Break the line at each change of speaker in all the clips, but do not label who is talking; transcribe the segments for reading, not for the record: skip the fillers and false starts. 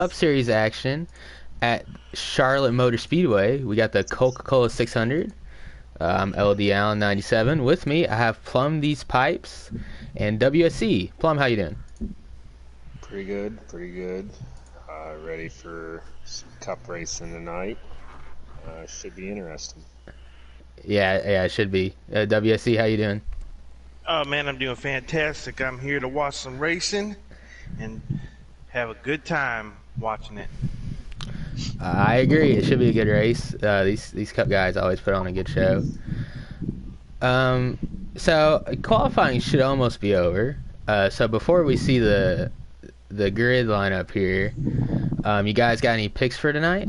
Cup Series action at Charlotte Motor Speedway. We got the Coca-Cola 600. I'm LD Allen 97. With me, I have Plum These Pipes and WSC. Plum, how you doing?
Pretty good, pretty good. Ready for some cup racing tonight. Should be interesting.
Yeah, it should be. WSC, how you doing?
Oh man, I'm doing fantastic. I'm here to watch some racing and have a good time watching it.
I agree. It should be a good race. These Cup guys always put on a good show. Um, so qualifying should almost be over. So before we see the grid lineup here, you guys got any picks for tonight?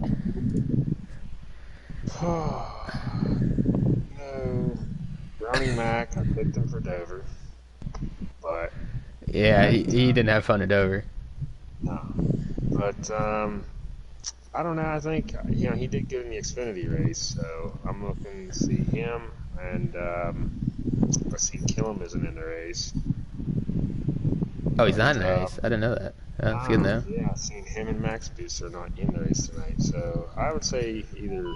No, Browning Mac. I picked him for Dover, but
Yeah, he didn't have fun at Dover.
no. But I don't know. I think he did good in the Xfinity race, so I'm looking to see him. And I see Killam isn't in the race.
Oh, he's not
But
in the race. I didn't know that. That's good though.
yeah, I've seen him and Max Boost are not in the race tonight. So I would say either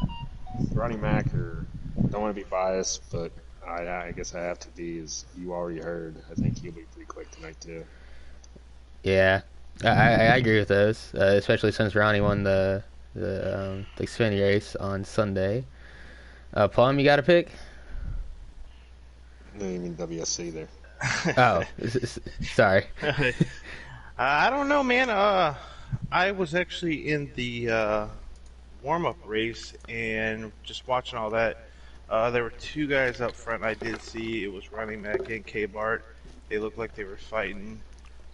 Ronnie Mack or, don't want to be biased, but I guess I have to be, as you already heard. I think he'll be pretty quick tonight too.
Yeah, I agree with those, especially since Ronnie won the Xfinity race on Sunday. Plum, you got a pick?
No, you mean WSC there.
Oh, sorry.
I don't know, man. I was actually in the warm-up race and just watching all that. There were two guys up front I did see. It was Ronnie Mack and K Bart. They looked like they were fighting.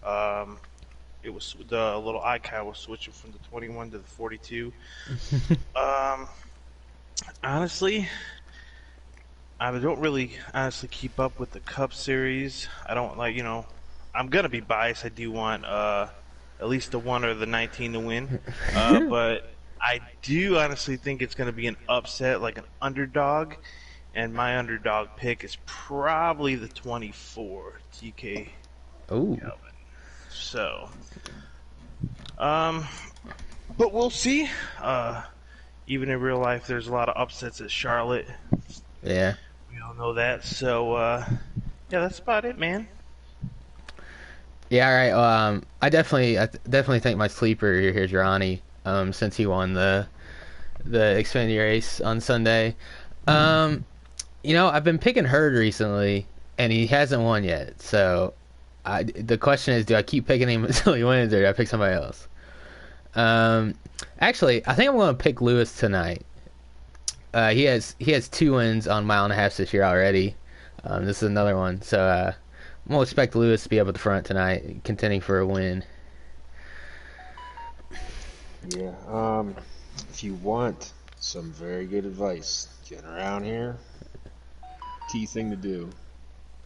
It was the little icon was switching from the 21 to the 42. Honestly, I don't really honestly keep up with the Cup Series. I don't I'm gonna be biased. I do want at least the 1 or the 19 to win, but I do honestly think it's gonna be an upset, like an underdog, and my underdog pick is probably the 24 TK
Oh,
Calvin. So, um, but we'll see. Even in real life, there's a lot of upsets at Charlotte.
yeah.
We all know that. So, yeah, that's about it, man.
Yeah, all right. I definitely think my sleeper here is Ronnie. Since he won the Xfinity race on Sunday. Um, I've been picking Hurd recently, and he hasn't won yet. So, the question is, do I keep picking him until he wins, or do I pick somebody else? Um, Actually, I think I'm going to pick Lewis tonight. He has 2 wins on mile and a half this year already. This is another one, so I'm gonna expect Lewis to be up at the front tonight, contending for a win.
Yeah. If you want some very good advice, getting around here, key thing to do: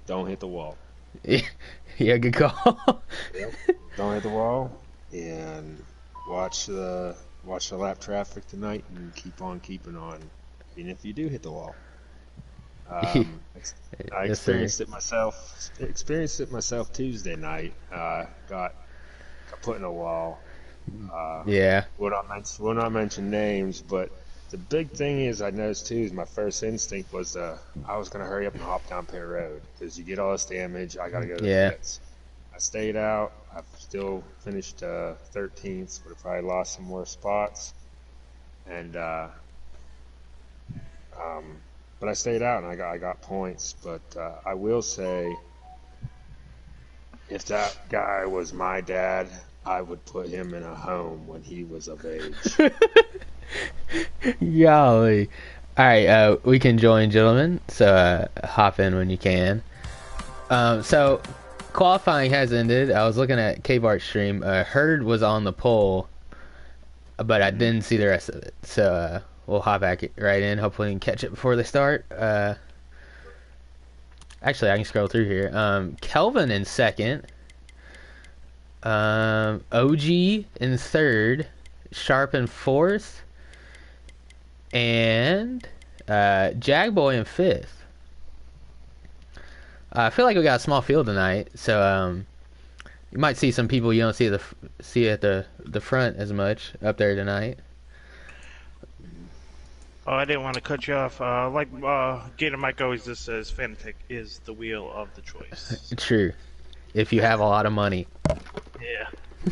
don't hit the wall.
Yeah, good call.
Yep. Don't hit the wall, and watch the lap traffic tonight, and keep on keeping on, even if you do hit the wall. Um, I
Yes, sir.
experienced it myself Tuesday night. Got put in a wall. Uh,
Yeah.
will not mention names, but the big thing is I noticed too is my first instinct was I was gonna hurry up and hop down Pear Road because you get all this damage. I gotta go to the
Yeah.
pits. I stayed out. I've still finished 13th, but I probably lost some more spots. And but I stayed out and I got points. But I will say, if that guy was my dad, I would put him in a home when he was of age.
Golly. All right, we can join, gentlemen. So hop in when you can. So qualifying has ended. I was looking at K-Bart's stream. Hurd was on the pole, but I didn't see the rest of it. So we'll hop back right in. Hopefully, we can catch it before they start. Actually, I can scroll through here. Kelvin in second. OG in third. Sharp in fourth. And Jagboy in fifth. I feel like we got a small field tonight, so You might see some people you don't see at the front as much up there tonight.
Oh, I didn't want to cut you off. Like Gator Mike always just says, Fanatec is the wheel of the choice.
True, if you have a lot of money.
Yeah.
I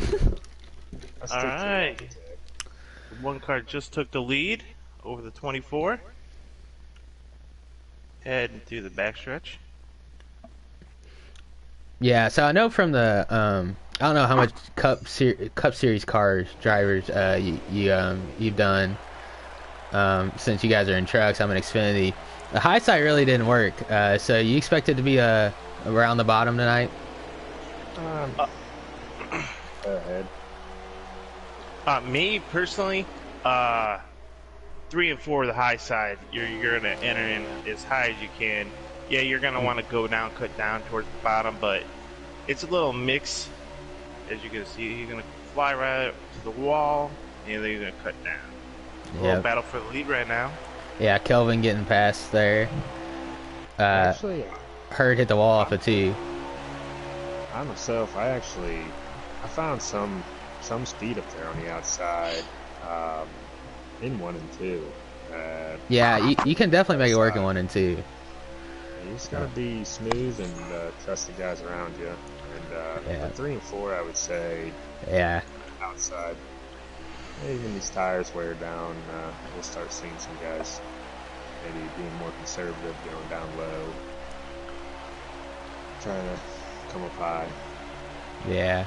All
stick to
right.
Logitech.
One car just took the lead over the 24. Heading through the backstretch.
Yeah, so I know from the I don't know how much Cup Series cars drivers you've done since you guys are in trucks. I'm in Xfinity. The high side really didn't work. So you expect it to be around the bottom tonight?
Um, Go ahead.
Me personally, 3 and 4 the high side. You're gonna enter in as high as you can. Yeah, you're gonna want to go down, cut down towards the bottom, but it's a little mix. As you can see, you're gonna fly right up to the wall, and then you're gonna cut down. A little
Yeah,
battle for the lead right now.
yeah. Kelvin getting past there.
Actually,
Hurd hit the wall off of two.
I myself, I found some speed up there on the outside, in 1 and 2.
Yeah, you can definitely make it work in
Outside.
1 and 2.
You just gotta be smooth and trust the guys around you. And
Yeah.
for 3 and 4, I would say
Yeah,
outside. Even these tires wear down, we'll start seeing some guys maybe being more conservative, going down low, trying to come up high.
yeah.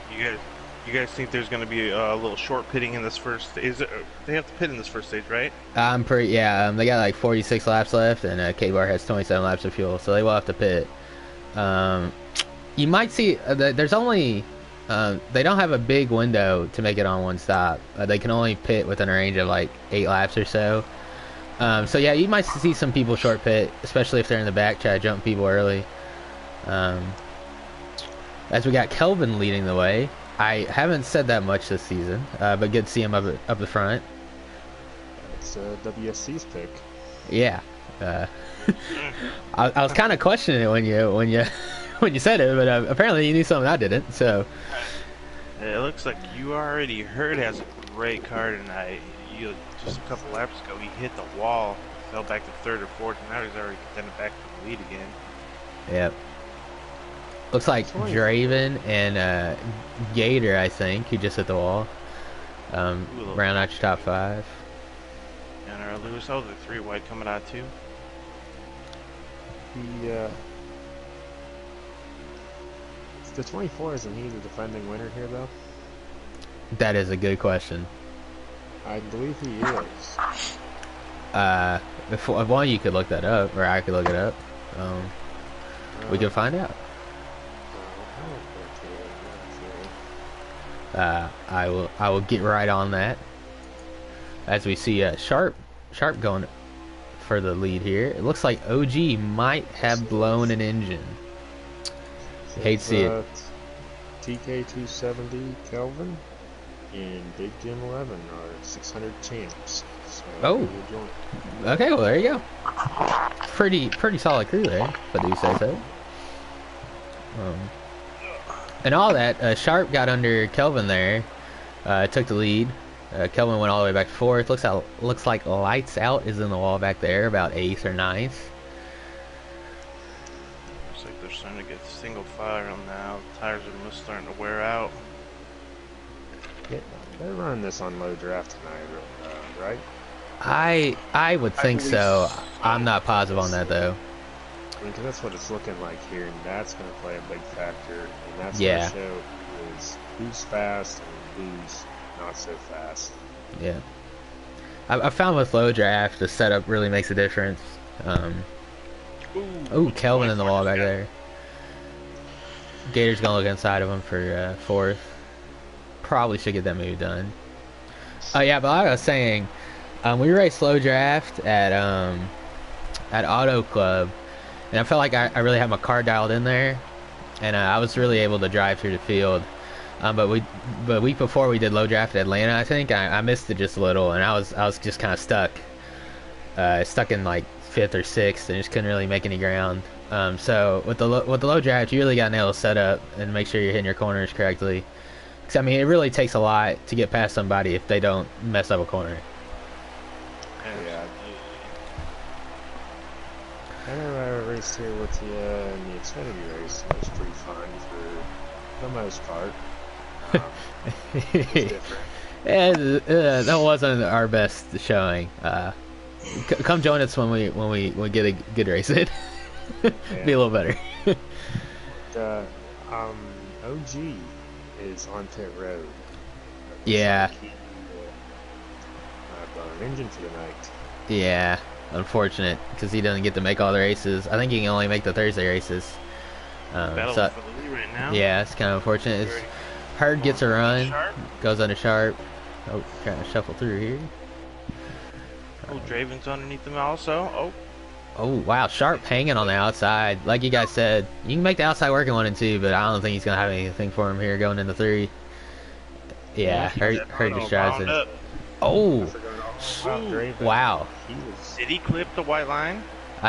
You guys think there's gonna be a little short pitting in this first? Is it? They have to pit in this first stage, right?
I'm pretty. Yeah, they got like 46 laps left, and K-Bar has 27 laps of fuel, so they will have to pit. Um, you might see there's only they don't have a big window to make it on one stop. They can only pit within a range of like 8 laps or so. So yeah, you might see some people short pit, especially if they're in the back, try to jump people early. Um, as we got Kelvin leading the way. I haven't said that much this season, but good to see him up the front.
It's WSC's pick.
Yeah, I was kind of questioning it when you when you said it, but apparently you knew something I didn't. So
It looks like you already heard has a great car tonight. You just a couple laps ago, he hit the wall, fell back to third or fourth, and now he's already contending back to the lead again.
yeah, looks like Draven and Gator, I think, who just hit the wall. Round out your top 5.
And our Lewis, oh, the 3 wide coming out too.
The 24, isn't he the defending winner here, though?
That is a good question.
I believe he is.
If one of you could look that up, or I could look it up, we can find out. I will get right on that. As we see Sharp going for the lead here. It looks like OG might have blown an engine. Hate to see it.
TK270 Kelvin and Big Jim 11 are 600 champs. So
Oh. Okay, well there you go. Pretty solid crew there, if I do say so. And all that, Sharp got under Kelvin there, took the lead. Kelvin went all the way back to 4th. Looks like Lights Out is in the wall back there, about 8th or 9th.
Looks like they're starting to get single file on now. The tires are just starting to wear out.
Yeah, they're running this on low draft tonight, right?
I would think
believe
so.
so.
I'm not positive on that though.
I mean, because that's what it's looking like here, and that's going to play a big factor. And that's
Yeah.
going to show is who's fast and who's not so fast.
Yeah. I found with low draft, the setup really makes a difference. Ooh, Kelvin in the wall back there. Gator's gonna look inside of him for 4th. Probably should get that move done. Oh yeah, but like I was saying, we raced low draft at Auto Club, and I felt like I really had my car dialed in there, and I was really able to drive through the field. But week before we did low draft at Atlanta, I think I missed it just a little, and I was just kind of stuck in like 5th or 6th, and just couldn't really make any ground. So with the low draft, you really got to nail the setup and make sure you're hitting your corners correctly. 'Cause, I mean, it really takes a lot to get past somebody if they don't mess up a corner.
Yeah. I know I raced here with you in the Xfinity race. It was pretty fun for the most part. It was different.
And that wasn't our best showing. Come join us when we get a good race in. Be a little better.
The OG is on pit road.
Yeah.
Like he, an engine for the night.
Yeah, unfortunate because he doesn't get to make all the races. I think he can only make the Thursday races.
Battle
So
for the lead right now.
yeah, it's kind of unfortunate. Hurd gets a run,
Sharp.
goes under Sharp. Oh, trying to shuffle through here.
Oh, Draven's underneath them also.
Oh wow, Sharp hanging on the outside. Like you guys said, you can make the outside work in 1 and 2, but I don't think he's gonna have anything for him here going into 3. Yeah, Hurd just drives it. Oh, wow.
Did he clip the white line?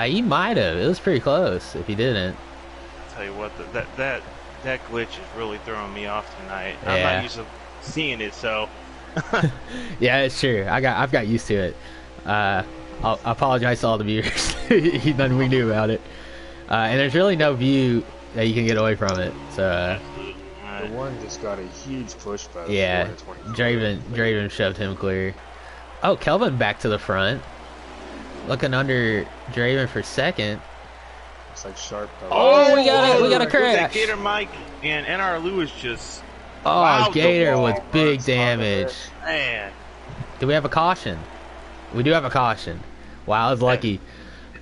He might have. It was pretty close. If he didn't,
I'll tell you what, that glitch is really throwing me off tonight.
Yeah.
I'm not used to seeing it, so.
yeah, it's true. I've got used to it. I'll apologize to all the viewers. Nothing we knew about it. And there's really no view that you can get away from it. So.
The one just got a huge push by the
Yeah, Draven shoved him clear. Oh, Kelvin back to the front. Looking under Draven for second.
It's like Sharp.
Oh, we got a crash.
Gator Mike and NR Lewis just.
Oh, Gator with big damage.
Man.
Do we have a caution? We do have a caution. Wow, I was lucky.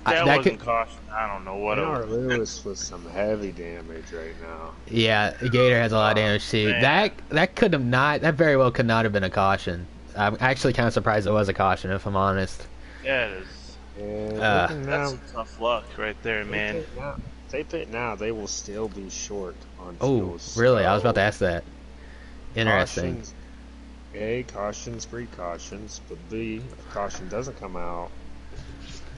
That wasn't caution. I don't know what it was.
Lewis with some heavy damage right now.
Yeah, Gator has a lot of damage too.
Man.
That very well could not have been a caution. I'm actually kind of surprised it was a caution, if I'm honest.
Yeah, it is.
And
That's some tough luck right there, man.
If they pit now, they will still be short on
Oh,
fuels.
really? I was about to ask that. Interesting.
Cautions, A, cautions, precautions, but B, if caution doesn't come out,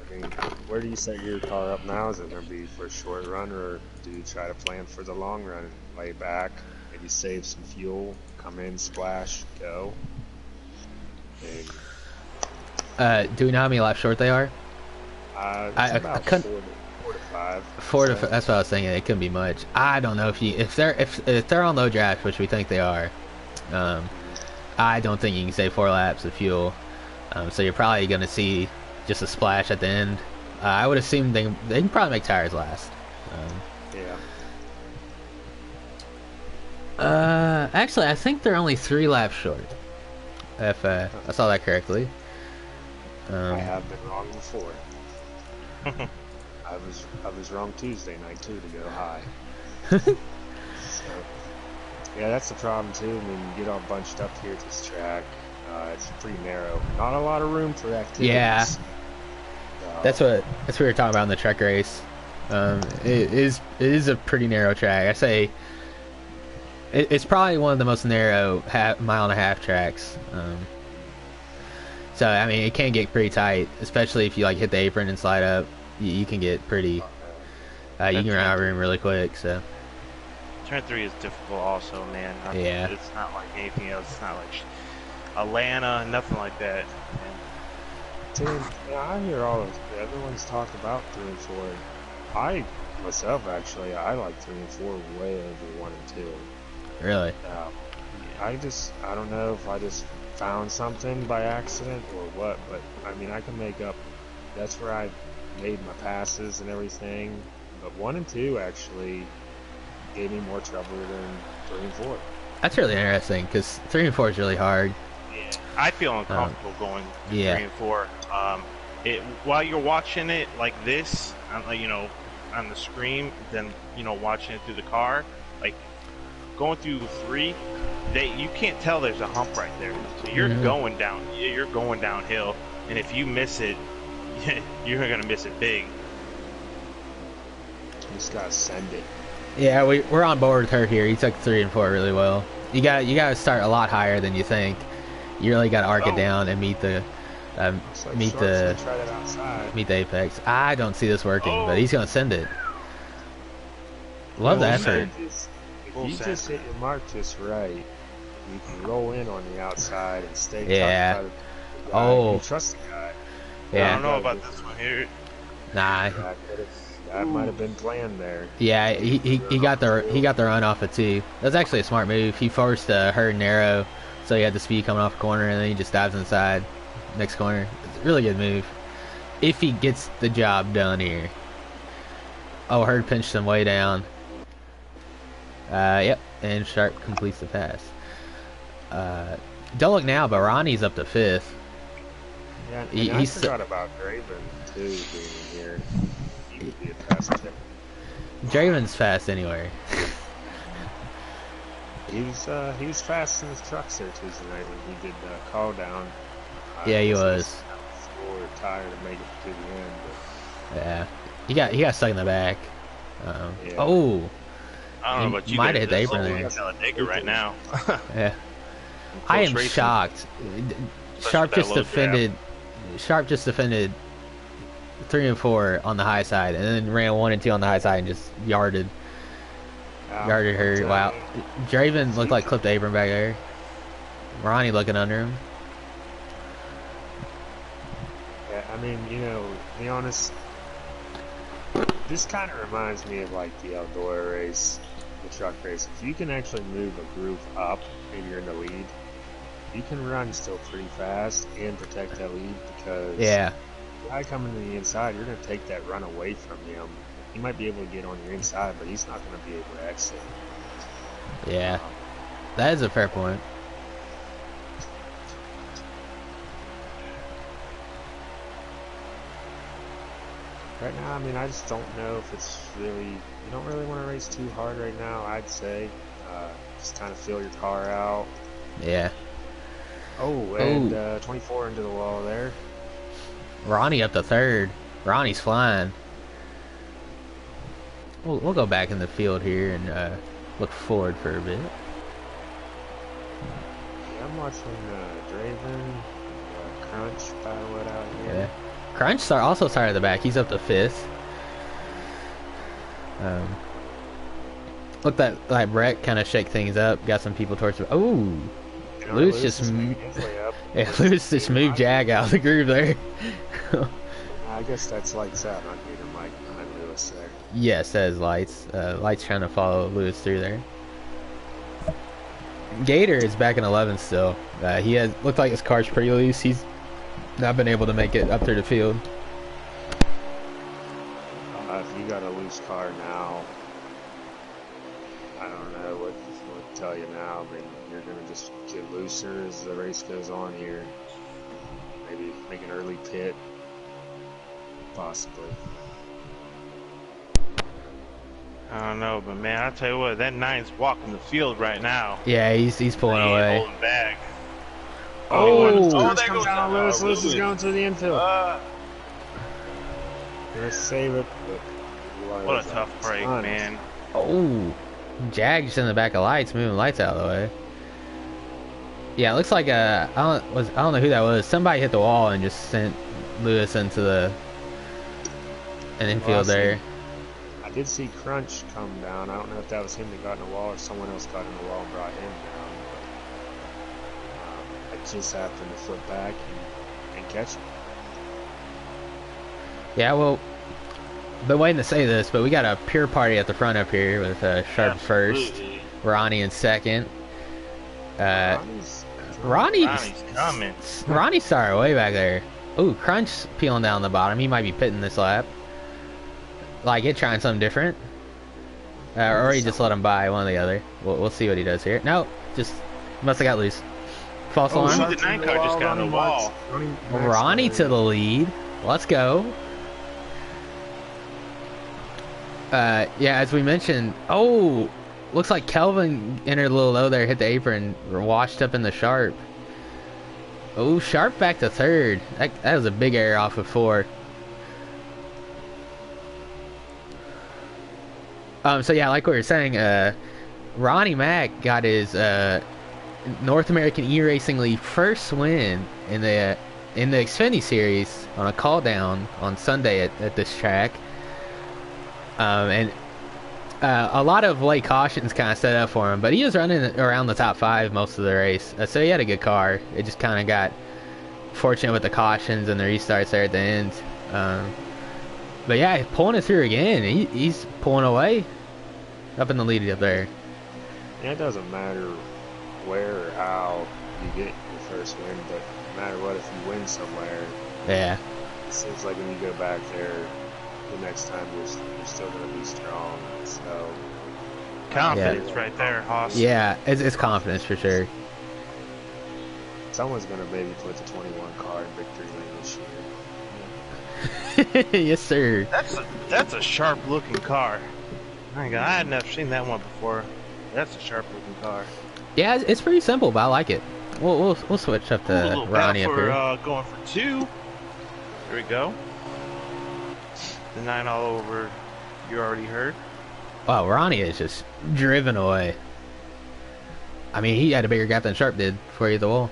I mean, where do you set your car up now? Is it going to be for a short run, or do you try to plan for the long run? Lay back, maybe save some fuel, come in, splash, go. And,
Do we know how many laps short they are?
it's about 4 to 5.
4 to 5. That's what I was thinking. It couldn't be much. I don't know if they're on low draft, which we think they are. I don't think you can save 4 laps of fuel. So you're probably going to see just a splash at the end. I would assume they can probably make tires last. Actually, I think they're only 3 laps short. If I saw that correctly.
I have been wrong before. I was wrong Tuesday night too to go high. So, yeah, that's the problem too. When you get all bunched up here at this track, it's pretty narrow. Not a lot of room for activities.
Yeah. That's what we were talking about in the truck race. It is a pretty narrow track. I say it's probably one of the most narrow mile and a half tracks. So I mean, it can get pretty tight, especially if you like hit the apron and slide up. You can get pretty. You can run out of room really quick. So.
Turn 3 is difficult, also, man.
Yeah.
It's not like anything else. It's not like Atlanta, nothing like that.
Tim, yeah, I hear all of everyone's talk about 3 and 4. I myself actually, I like 3 and 4 way over 1 and 2.
Really?
I don't know if I just found something by accident or what, but I mean, I can make up. That's where I made my passes and everything. But 1 and 2 actually gave me more trouble than 3 and 4.
That's really interesting because 3 and 4 is really hard.
Yeah, I feel uncomfortable going 3
yeah.
and 4. While you're watching it like this, on the screen, then watching it through the car, like going through 3, you can't tell there's a hump right there. So you're going down, you're going downhill, and if you miss it, you're gonna miss it big.
You just gotta send it.
Yeah, we're on board with her here. He took 3 and 4 really well. You got to start a lot higher than you think. You really got to arc it down and meet the
Try that outside.
meet the apex. I don't see this working, but he's gonna send it. Love the
Full
effort.
send.
If
Full
you
send.
just hit your mark just right, you can roll in on the outside and stay tucked
Yeah.
by the guy. You
Oh,
trust the guy. Now
I
yeah.
you
don't know
gotta
about
just
this one here.
Nah.
that might have been planned there.
Yeah,
Wait for the
he
run
got
off the
he
field.
got the run off it too. That's actually a smart move. He forced Hurd narrow, so he had the speed coming off the corner, and then he just dives inside next corner. It's a really good move. If he gets the job done here. Oh, Hurd pinched him way down. Yep, and Sharp completes the pass. Don't look now, but Ronnie's up to fifth.
Yeah, and I
He's
forgot about Draven too being here. He would be a fast tip.
Draven's fast anyway.
He was fast in his trucks there Tuesday night when he did the call down. I
Yeah, he
guess
was.
slow or tired to make it to the end.
Yeah, he got stuck in the back.
Yeah.
Oh,
I don't know about you
might
guys.
have hit the
It's
apron
looking
there.
like Talladega right now.
Yeah. I
Close
am
racing.
shocked.
Especially
Sharp
with that
just
low
defended. Sharp just defended 3 and 4 on the high side, and then ran 1 and 2 on the high side and just yarded her. Wow, Draven looked like clipped apron back there. Ronnie looking under him.
Yeah, I mean, to be honest, this kind of reminds me of like the Eldora race, the truck race. If you can actually move a groove up and you're in the lead, you can run still pretty fast and protect that lead because
Yeah,
the guy coming to the inside, you're going to take that run away from him. He might be able to get on your inside, but he's not going to be able to exit.
yeah, that is a fair point.
Right now, I mean, I just don't know if it's really, you don't really want to race too hard right now, I'd say. Just kind of feel your car out.
Yeah.
Oh, and 24 into the wall there.
Ronnie up to third. Ronnie's flying. We'll go back in the field here and look forward for a bit.
Yeah, I'm watching Draven, Crunch battle it out here.
Yeah. Crunch also started at the back. He's up to fifth. Looked like Brett kind of shake things up. Got some people towards the. Oh, Lewis just Lewis just moved Jag out of the groove there.
I guess that's lights out on Gator Mike behind Lewis there.
Yes, that is Lights. Lights trying to follow Lewis through there. Gator is back in 11 still. He has looked like his car's pretty loose. He's not been able to make it up through the field.
If you got a loose car now, I don't know what to tell you now. I mean, you're going to just get looser as the race goes on here. Maybe make an early pit, possibly.
I don't know, but man, I tell you what, that nine's walking the field right now.
Yeah, he's pulling
He ain't
away.
holding back.
Oh,
there goes down.
Lewis. Lewis is going to the infield. Gonna save it, but
What a tough break, man.
oh, Jag's in the back of Lights, moving Lights out of the way. Yeah, it looks like I don't know who that was. Somebody hit the wall and just sent Lewis into an infield there.
I did see Crunch come down. I don't know if that was him that got in the wall or someone else got in the wall and brought him down. But I just happened to flip back and catch him.
Yeah, well, been waiting to say this, but we got a pure party at the front up here with Sharp first, Ronnie in second. Ronnie's
coming.
Ronnie started way back there. Ooh, Crunch peeling down the bottom. He might be pitting this lap. Like it, trying something different. Or he just let him by, one or the other. We'll see what he does here. No, just must have got loose. False alarm.
The 9 car just got in the wall.
Ronnie to the lead. Let's go. Yeah, as we mentioned, looks like Kelvin entered a little low there, hit the apron, washed up in the Sharp. Oh, Sharp back to third. That was a big error off of 4. So yeah, like we were saying, Ronnie Mack got his North American E-Racing League first win in the Xfinity Series on a call down on Sunday at this track. And A lot of late cautions kind of set up for him, but he was running around the top five most of the race, so he had a good car. It just kind of got fortunate with the cautions and the restarts there at the end. But yeah, pulling it through again. He's pulling away up in the lead up there.
Yeah, it doesn't matter where or how you get your first win, but no matter what, if you win somewhere,
Yeah.
it seems like when you go back there the next time, you're still going to be strong. So
Confidence right there, Haas.
Yeah, it's confidence for sure.
someone's going to maybe put the 21 car in victory lane this year.
Yes, sir.
That's a sharp looking car. My God, I had never seen that one before. That's a sharp looking car.
Yeah, it's pretty simple, but I like it. We'll switch up
A
to
little
Ronnie up
for,
here.
going for 2. Here we go. The 9 all over. You already heard.
Wow, Ronnie is just driven away. I mean, he had a bigger gap than Sharp did before he hit the wall.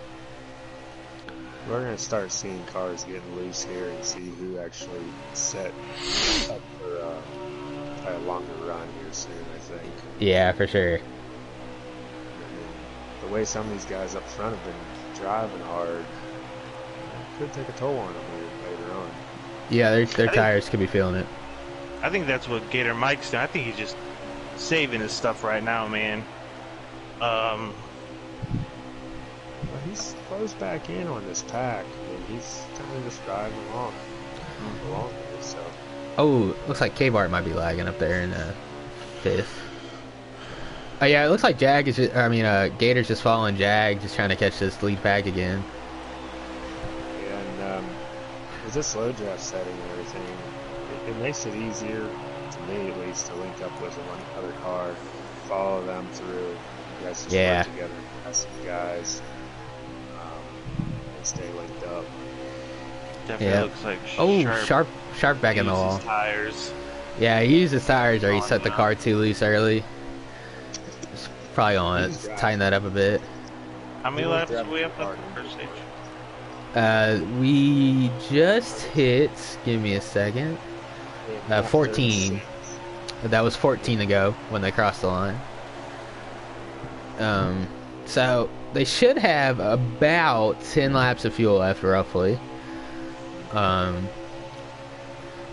We're going to start seeing cars getting loose here and see who actually set up for a longer run here soon, I think.
Yeah, for sure.
The way some of these guys up front have been driving hard, could take a toll on them later on.
Yeah, their tires could be feeling it.
I think that's what Gator Mike's doing. I think he's just saving his stuff right now, man.
Well, he's closed back in on this pack. I mean, he's kind of just driving along here, so.
Oh, looks like K-Bart might be lagging up there in 5th. Oh yeah, it looks like Gator's just following Jag, just trying to catch this lead pack again.
And with this slow draft setting and everything, it makes it easier, to me at least, to link up with one other car, follow them through. You guys just work together, pass these guys, and stay linked up.
Definitely looks like
Sharp back in the wall.
Tires.
Yeah, he used his tires or he set the car too loose early. Just probably gonna tighten that up a bit.
How many laps do we have left in the first stage?
We just hit, give me a second, 14. That was 14 ago when they crossed the line. So they should have about 10 laps of fuel left roughly.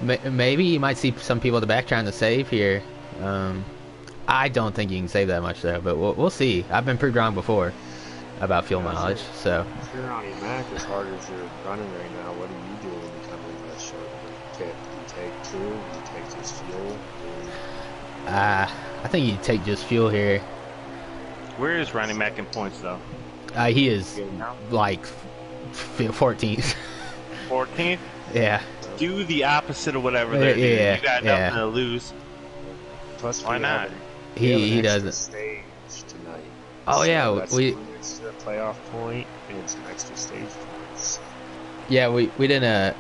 Maybe you might see some people at the back trying to save here. I don't think you can save that much though, but we'll see. I've been proved wrong before about fuel mileage, so.
If you're on your Mac as hard as you're running right now, what do you do when you come into that short pit? Do you take 2? Do you take just fuel?
I think you take just fuel here.
Where is Ronnie Mack in points though?
He is like 14th.
14th?
Yeah.
Do the opposite of whatever they're doing. You got nothing to lose.
Plus,
why not?
He doesn't.
Stage tonight.
Oh
so
yeah,
that's
we
extra playoff point and some extra stage points.
Yeah, we didn't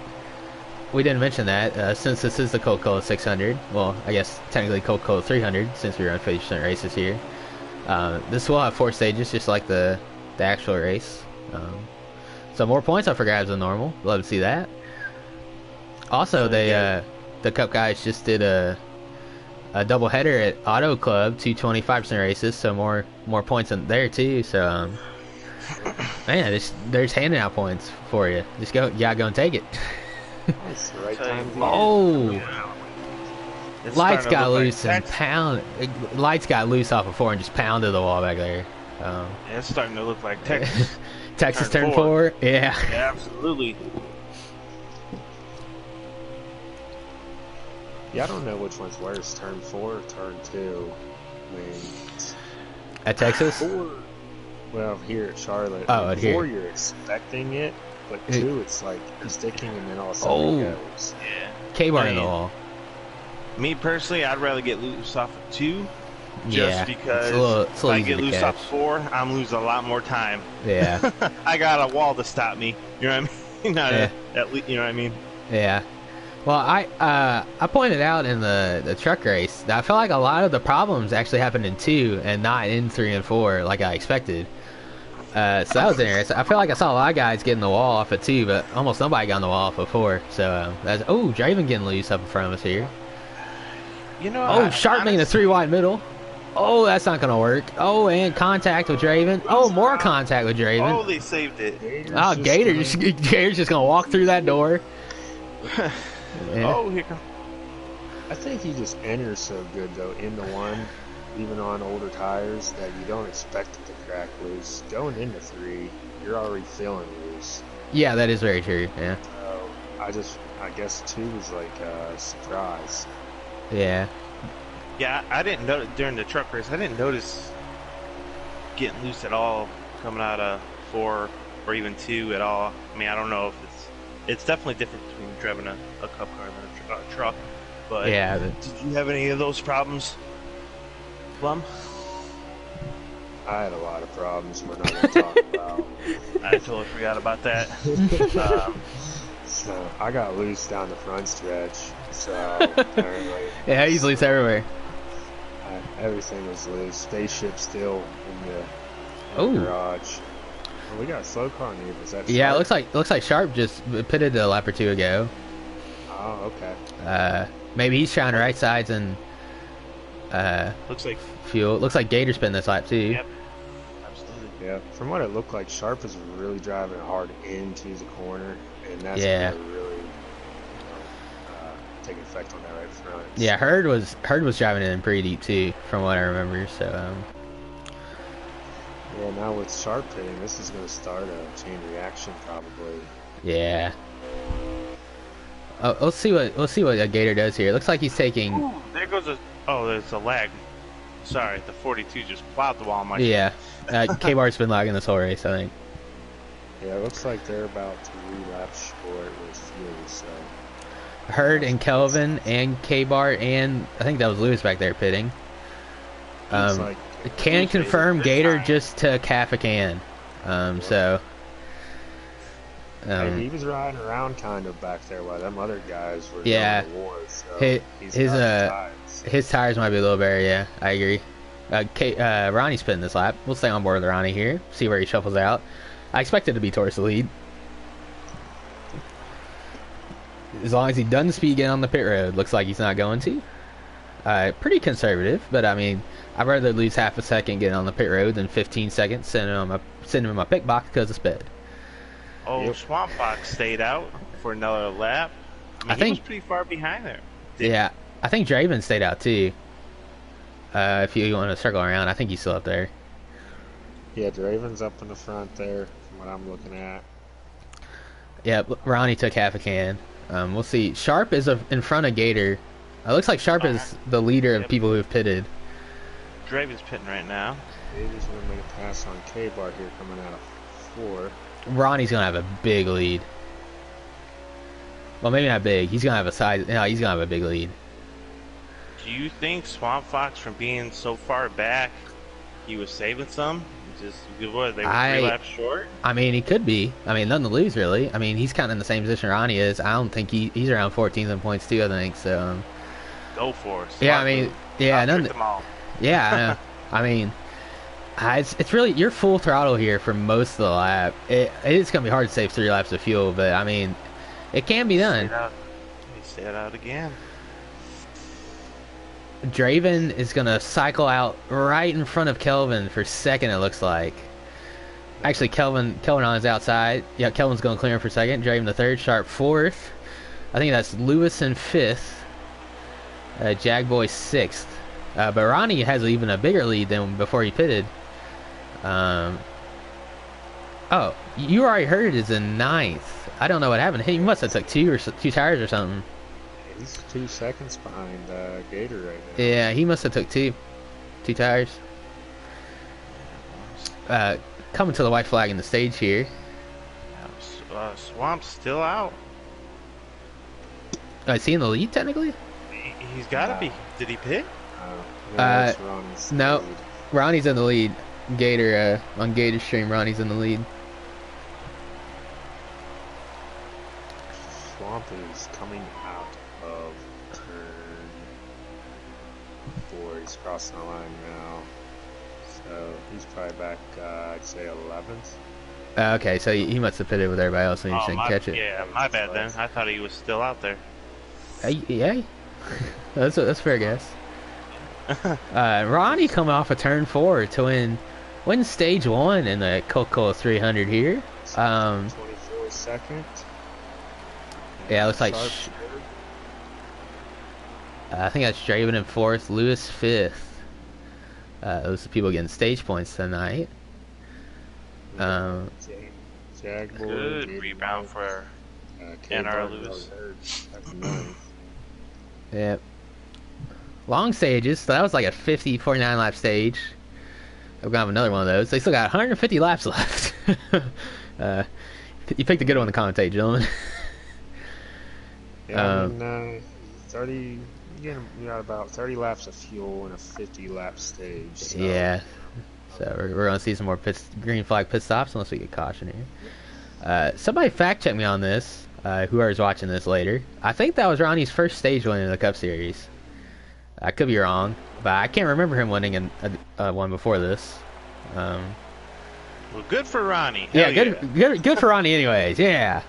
mention that since this is the Coca-Cola 600. Well, I guess technically Coca-Cola 300 since we run 50% races here. This will have 4 stages, just like the actual race. So more points up for grabs than normal. Love to see that. Also, the Cup guys just did a double header at Auto Club, 225% races, so more points in there too. So, man, there's handing out points for you. Just go and take it.
It's the right time.
Oh, Lights got loose and
Texas.
Lights got loose off of 4 and just pounded the wall back there.
Yeah, it's starting to look like Texas.
Texas turn 4. Yeah.
Yeah, absolutely.
Yeah, I don't know which one's worse, turn 4 or turn 2. I mean,
At Texas?
4, well, here at Charlotte.
Oh, at
4
here.
you're expecting it, but 2 it's like you're sticking and then all of a sudden it goes.
Yeah.
K-bar in the wall.
Me personally, I'd rather get loose off of 2. Just
Yeah,
because
it's a little
if I
easy
get
to
loose
catch.
off 4, I'm losing a lot more time.
Yeah.
I got a wall to stop me. You know what I mean?
Yeah.
At least, you know what I mean?
Yeah. Well, I pointed out in the truck race that I felt like a lot of the problems actually happened in 2 and not in 3 and 4 like I expected. So that was interesting. I feel like I saw a lot of guys getting the wall off of 2, but almost nobody got on the wall off of 4. So that's Draven getting loose up in front of us here.
You know,
Oh, Sharp making a 3 wide middle. Oh, that's not gonna work. Oh, and contact with Draven. Oh, more contact with Draven.
Oh, they saved it.
Gators
Oh,
just
Gator's just gonna walk through that door. Yeah.
Oh, here comes.
I think he just enters so good though into one, even on older tires, that you don't expect it to crack loose. Going into 3, you're already feeling loose.
Yeah, that is very true. Yeah.
So I guess 2 was like a surprise.
Yeah.
Yeah, I didn't notice during the truck race. I didn't notice getting loose at all coming out of 4 or even 2 at all. I mean, I don't know if it's definitely different between driving a cup car than a truck. But
Yeah.
did you have any of those problems, Plum?
I had a lot of problems we're not going to talk about.
I totally forgot about that.
So I got loose down the front stretch. So apparently,
Yeah, he's loose everywhere.
everything was loose. Spaceship still in the
Oh.
garage. Well, we got a slow car near. Was that
Yeah, it
Sharp?
looks like Sharp just pitted a lap or 2 ago.
Oh, okay.
Maybe he's trying the right sides and
Looks like.
fuel. Looks like Gator's spinning this lap too.
Yep. Absolutely.
Yeah, from what it looked like, Sharp is really driving hard into the corner, and that's
Yeah.
gonna really take effect on that right front.
Yeah, Hurd was driving in pretty deep too, from what I remember. So
Yeah, now with Sharp hitting, this is gonna start a chain reaction probably.
yeah. Oh, let's see what a Gator does here. It looks like he's taking.
Ooh, there goes a. Oh, there's a lag. Sorry, the 42 just plowed the wall on my.
Yeah, K-Bar's been lagging this whole race, I think.
Yeah, it looks like they're about 3 laps short with fuel, so.
Hurd and Kelvin and K-Bar and I think that was Lewis back there pitting.
Looks like
Can confirm
this
Gator
time.
just took half a can. So.
hey, he was riding around kind of back there while them other guys were
Yeah.
doing the wars. So
His
he's got the ties.
his tires might be a little better. Yeah, I agree. Ronnie's pitting this lap. We'll stay on board with Ronnie here. See where he shuffles out. I expect it to be towards the lead. As long as he doesn't speed getting on the pit road. Looks like he's not going to. Pretty conservative, but I mean, I'd rather lose half a second getting on the pit road than 15 seconds sending him in my pit box because of sped.
Oh,
Yep.
Swamp Fox stayed out for another lap. I mean, he
think-
was pretty far behind there.
Yeah, I think Draven stayed out too. If you want to circle around, I think he's still up there.
Yeah, Draven's up in the front there from what I'm looking at.
Yeah, Ronnie took half a can. We'll see. Sharp is in front of Gator. It looks like Sharp is the leader of
Yep.
people who have pitted.
Draven's pitting right now.
Gator's gonna make a pass on K-Bar here coming out of 4.
Ronnie's gonna have a big lead. Well, maybe not big. He's gonna have a size. No, he's gonna have a big lead.
Do you think Swamp Fox, from being so far back, he was saving some? Just what, they were 3 laps short?
I mean, he could be. I mean, nothing to lose really. I mean, he's kind of in the same position Ronnie is. I don't think he's around 14th in points too. I think so.
Go for it.
Yeah, I
Smart
mean,
move.
yeah,
I'll
none.
trick them all.
Yeah, I know. I mean, it's really you're full throttle here for most of the lap. It's gonna be hard to save 3 laps of fuel, but I mean, it can be done.
He stayed out again.
Draven is gonna cycle out right in front of Kelvin for second. It looks like. Actually, Kelvin on his outside. Yeah, Kelvin's gonna clear him for second. Draven the third, Sharp fourth. I think that's Lewis in fifth. Jagboy sixth. But Ronnie has even a bigger lead than before he pitted. Oh, you already heard it is in ninth. I don't know what happened. He must have took 2 tires or something.
He's 2 seconds behind Gator right now.
Yeah, he must have took two tires. Coming to the white flag in the stage here.
Swamp's still out.
Is he in the lead technically?
He's got to be. Did he pit?
It's Ronnie's
No.
lead.
Ronnie's in the lead. Gator on Gator stream, Ronnie's in the lead.
Swamp is coming out of turn 4. He's crossing the line now. So he's probably back, I'd say 11th.
Okay, so he must have pitted with everybody else and he just didn't catch it.
Yeah, my bad then. I thought he was still out there.
Yeah. That's fair guess. Ronnie coming off a turn 4 to win stage 1 in the Coca-Cola 300 here.
24 second.
Yeah, it looks like
Sharp
I think that's Draven in 4th, Lewis 5th. Those are people getting stage points tonight.
Jaguar.
Good rebound for NARL.
Yep. Long stages, so that was like a 50, 49 lap stage. We're gonna have another one of those. They still got 150 laps left. You picked a good one to commentate, gentlemen.
Yeah, I mean, 30. You got about 30 laps of fuel in a 50 lap stage. So.
Yeah. So we're gonna see some more green flag pit stops unless we get caution here. Somebody fact check me on this. Whoever's watching this later, I think that was Ronnie's first stage win in the Cup Series. I could be wrong, but I can't remember him winning one before this.
Well, good for Ronnie.
Yeah, good for Ronnie anyways, yeah.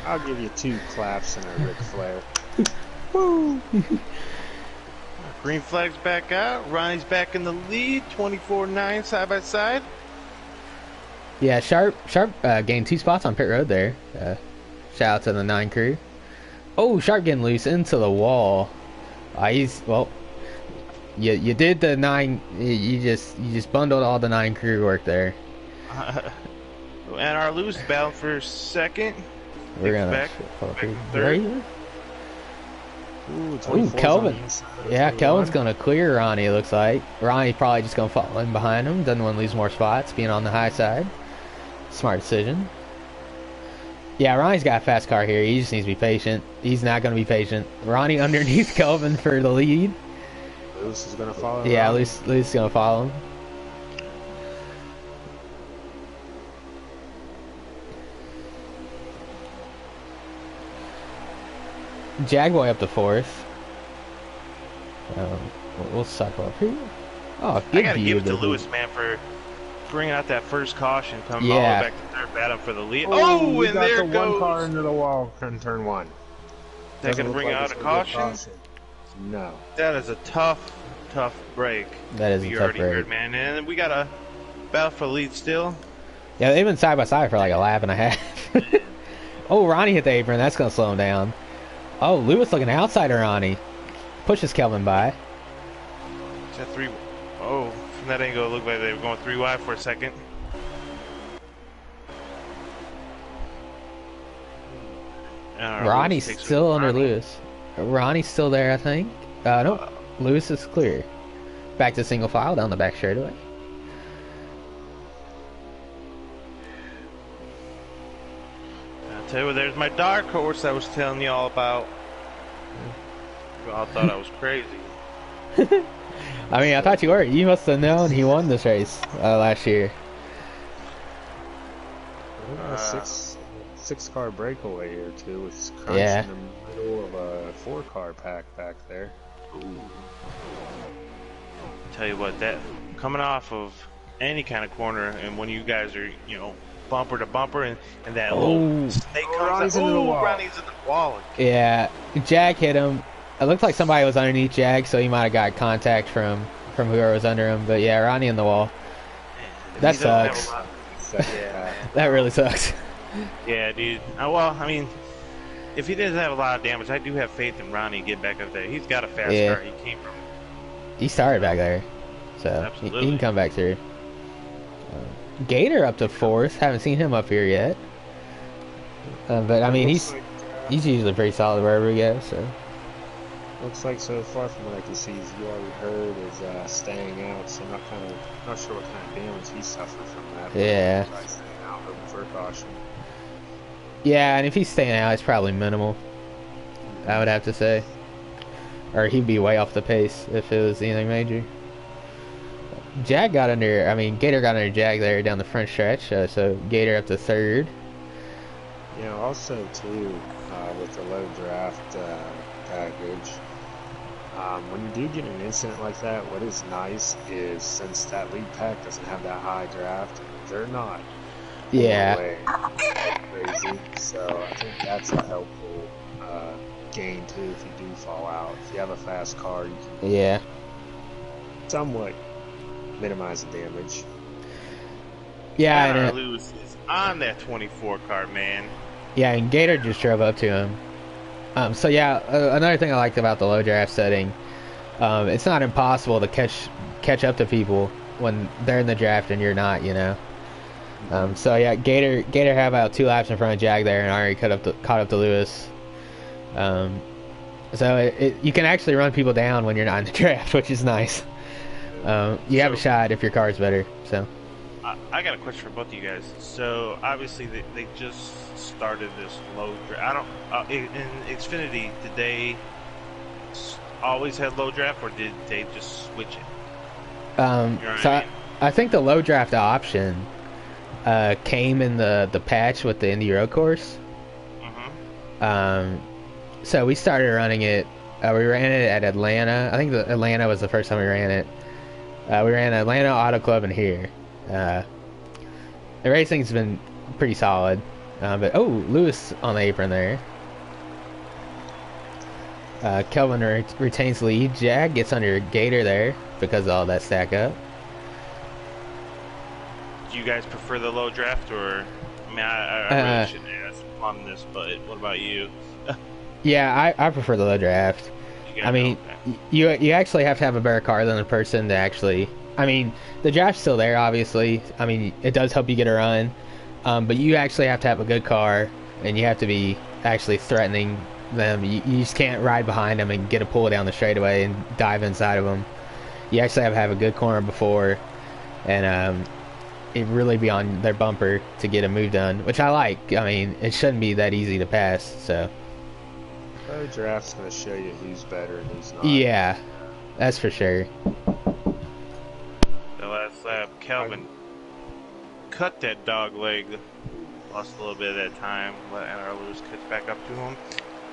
I'll give you 2 claps and a Ric Flair.
Woo!
Green flag's back out. Ronnie's back in the lead. 24-9 side by side.
Yeah, Sharp gained 2 spots on pit road there. Shout out to the 9 crew. Oh, Sharp getting loose into the wall. You did the 9. You just bundled all the 9 crew work there.
And our loose battle for second.
We're gonna
back
third.
Ooh,
Kelvin. Yeah, Kelvin's gonna clear Ronnie. It looks like Ronnie probably just gonna fall in behind him. Doesn't want to lose more spots, being on the high side. Smart decision. Yeah, Ronnie's got a fast car here. He just needs to be patient. He's not gonna be patient. Ronnie underneath Kelvin for the lead.
Lewis is gonna follow.
Yeah, Lewis is gonna follow him. Jaguar up to 4th. We'll suck up here. Oh,
I gotta give it to Lewis, man, for bringing out that first caution, coming all the way back to third battle for the lead. Oh, and there
goes.
goes.
One car into the wall in turn 1.
That gonna bring out a caution?
No.
That is a tough break.
That is a tough break,
heard, man. And we got a battle for the lead still.
Yeah, they've been side by side for like a lap and a half. Oh, Ronnie hit the apron. That's gonna slow him down. Oh, Lewis looking outside of Ronnie. Pushes Kelvin by.
Is that 3? Oh, from that angle, it looked like they were going 3 wide for a second.
Ronnie's still under Lewis. Ronnie's still there, I think. Nope. Lewis is clear. Back to single file down the back straightaway.
I'll tell you what, there's my dark horse I was telling you all about. You all thought I was crazy.
I mean, I thought you were. You must have known he won this race last year.
Six car breakaway here too, with Crunch in the middle of a 4-car pack back there.
Ooh. Tell you what, that coming off of any kind of corner, and when you guys are, bumper to bumper, and that little snake comes out. Ronnie's in the wall.
Yeah, Jag hit him. It looked like somebody was underneath Jag, so he might have got contact from whoever was under him. But yeah, Ronnie in the wall. That sucks.
Yeah.
That really sucks.
Yeah, dude. Well, I mean, if he doesn't have a lot of damage, I do have faith in Ronnie to get back up there. He's got a fast car. He came from.
He started back there, so he can come back through. Gator up to 4th. Haven't seen him up here yet. But I mean, he's usually pretty solid wherever he goes. So.
Looks like so far from what I can see, you already heard is staying out. So not sure what kind of damage he suffered from that.
Yeah.
Staying out, hoping for a caution.
Yeah, and if he's staying out, it's probably minimal. I would have to say, or he'd be way off the pace if it was anything major. Gator got under Jag there down the front stretch, so Gator up to 3rd.
Also too, with the low draft package, when you do get an incident like that, what is nice is since that lead pack doesn't have that high draft, they're not crazy. So I think that's a helpful gain too if you do fall out. If you have a fast car, you can
Yeah.
somewhat minimize the damage.
Yeah,
Connor
and
Lewis is on that 24 car, man.
yeah, and Gator just drove up to him. So yeah, another thing I liked about the low draft setting, it's not impossible to catch up to people when they're in the draft and you're not, you know. So yeah, Gator had about 2 laps in front of Jag there and already caught up to Lewis. So you can actually run people down when you're not in the draft, which is nice. You have a shot if your car's better. So
I got a question for both of you guys. So obviously they just started this low draft. I don't in Xfinity, did they always have low draft or did they just switch it?
I think the low draft option came in the patch with the Indy Road Course. So we started running it. We ran it at Atlanta. I think Atlanta was the first time we ran it. We ran Atlanta Auto Club and here. The racing's been pretty solid. But Lewis on the apron there. Kelvin retains lead. Jag gets under Gator there because of all that stack up.
Do you guys prefer the low draft or? I mean, I really shouldn't ask on this, but what about you?
Yeah, I prefer the low draft. I mean, you actually have to have a better car than the person to actually. I mean, the draft's still there, obviously. I mean, it does help you get a run, but you actually have to have a good car, and you have to be actually threatening them. You just can't ride behind them and get a pull down the straightaway and dive inside of them. You actually have to have a good corner before, and it really be on their bumper to get a move done, which I like. I mean, it shouldn't be that easy to pass, so.
The draft's going to show you who's better and who's not.
Yeah, that's for sure.
The last lap, Calvin cut that dog leg. Lost a little bit of that time. Let NARL Lewis catch back up to him.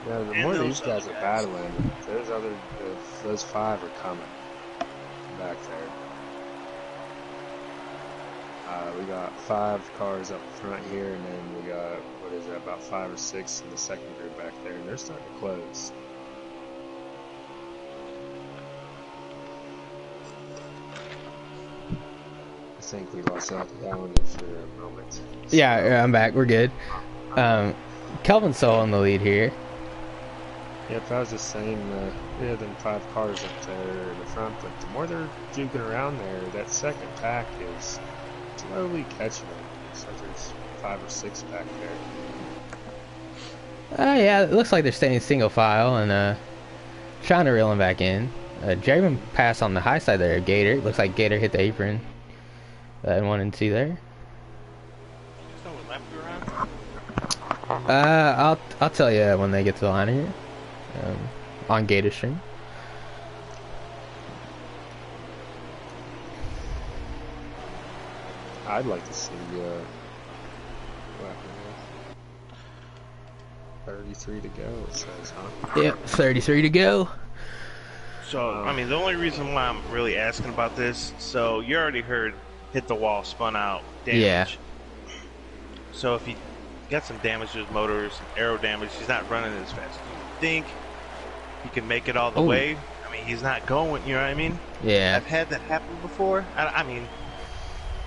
Yeah, the more these guys are battling, those 5 are coming back there. We got 5 cars up front here, and then we got, what is that, about 5 or 6 in the second group back there, and they're starting to close. I think we lost out to Alan for a moment. So,
Yeah, I'm back. We're good. Kelvin's still in the lead here.
Yep, I was just saying, we had them 5 cars up there in the front, but the more they're juking around there, that second pack is slowly catching them. So there's 5 or 6 back there.
Yeah, it looks like they're staying single file and trying to reel him back in. Draven passed on the high side there. Gator. Looks like Gator hit the apron. 1 and 2 there. I'll tell you when they get to the line here. On Gator stream.
I'd like to see 33 to go, it says, huh?
Yep, 33 to go.
So, I mean, the only reason why I'm really asking about this, so you already heard hit the wall, spun out, damage.
Yeah.
So if he got some damage to his motor, some aero damage, he's not running as fast. Do you think he can make it all the way? I mean, he's not going, you know what I mean?
Yeah.
I've had that happen before. I mean,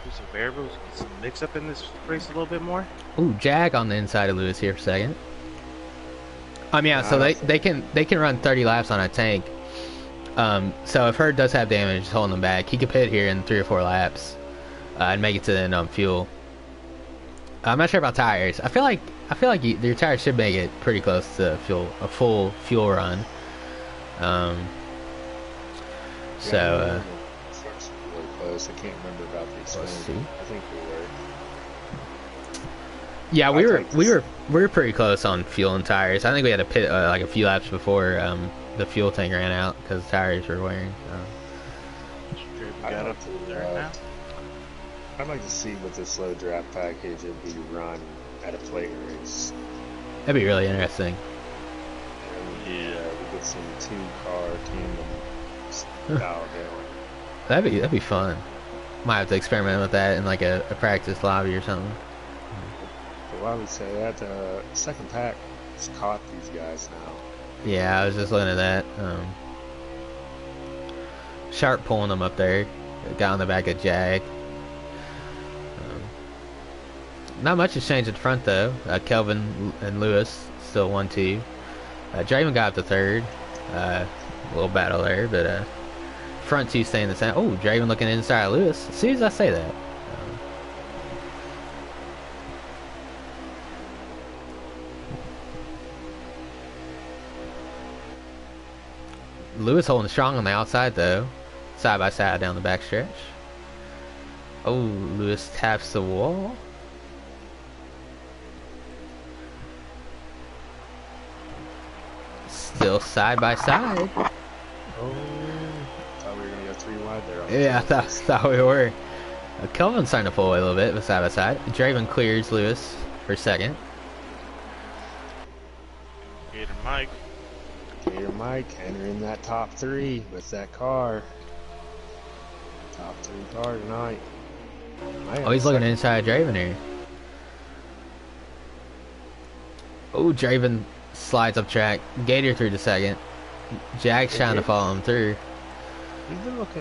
there's some variables, get some mix up in this race a little bit more.
Ooh, Jag on the inside of Lewis here for a second. Yeah, so they can run 30 laps on a tank. So if Hurd does have damage holding them back, he could pit here in 3 or 4 laps and make it to the end on fuel. I'm not sure about tires. I feel like your tires should make it pretty close to a full fuel run.
Seems really close. I can't remember about the Xfinity. I think we were.
Yeah, we were pretty close on fuel and tires. I think we had to pit like a few laps before the fuel tank ran out because tires were wearing.
I'd like to see with this low draft package it be run at a plate race.
That'd be really interesting.
And we get some 2-car tandem style going.
That'd be fun. Might have to experiment with that in like a practice lobby or something.
But why would say that second pack has caught these guys now.
Yeah, I was just looking at that. Sharp pulling them up there. Got on the back of Jag. Not much has changed at the front though. Kelvin and Lewis still 1-2. Draven got up to third. A little battle there, but front two staying the same. Oh, Draven looking inside Lewis. As soon as I say that. Lewis holding strong on the outside though. Side by side down the back stretch. Oh, Lewis taps the wall. Still side by side.
Oh, thought we were gonna go 3 wide there.
Yeah, I thought we were. Kelvin's starting to pull away a little bit, but side by side. Draven clears Lewis for second.
Gator Mike.
Gator Mike entering that top 3 with that car. Top 3 car tonight.
Oh, he's looking inside Draven here. Oh, Draven slides up track. Gator through the second. Jack's trying to follow him through.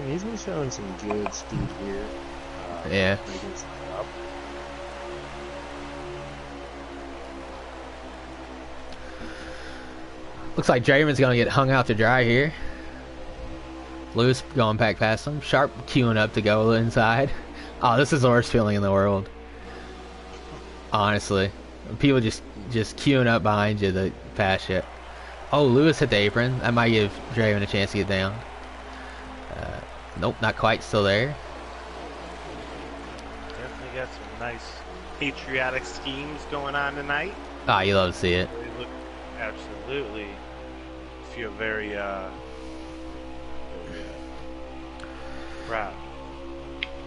He's been showing some good speed here.
Yeah. Looks like Draven's gonna get hung out to dry here. Lewis going back past him. Sharp queuing up to go inside. Oh, this is the worst feeling in the world. Honestly. People just queuing up behind you to pass you. Oh, Lewis hit the apron. That might give Draven a chance to get down. Nope, not quite. Still there.
Definitely got some nice patriotic schemes going on tonight.
Ah, you love to see it.
They look absolutely feel very proud.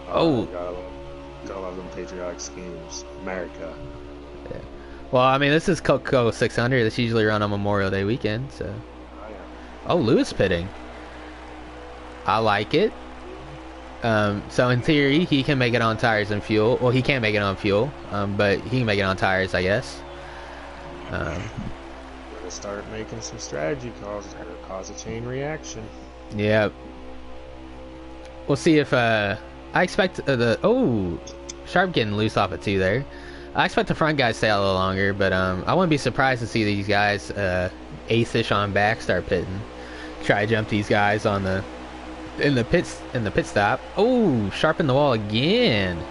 Oh.
Gotta love them patriotic schemes. America.
Yeah. Well, I mean, this is Coca-Cola 600. That's usually run on Memorial Day weekend, so.
Oh, yeah.
Oh, Lewis pitting. I like it. So in theory, he can make it on tires and fuel. Well, he can't make it on fuel, but he can make it on tires, I guess.
Gotta start making some strategy calls that cause a chain reaction.
Yeah. We'll see if I expect Sharp getting loose off it too there. I expect the front guys to stay out a little longer, but I wouldn't be surprised to see these guys ace-ish on back start pitting. Try to jump these guys on the in the pit stop. Oh, sharpen the wall again.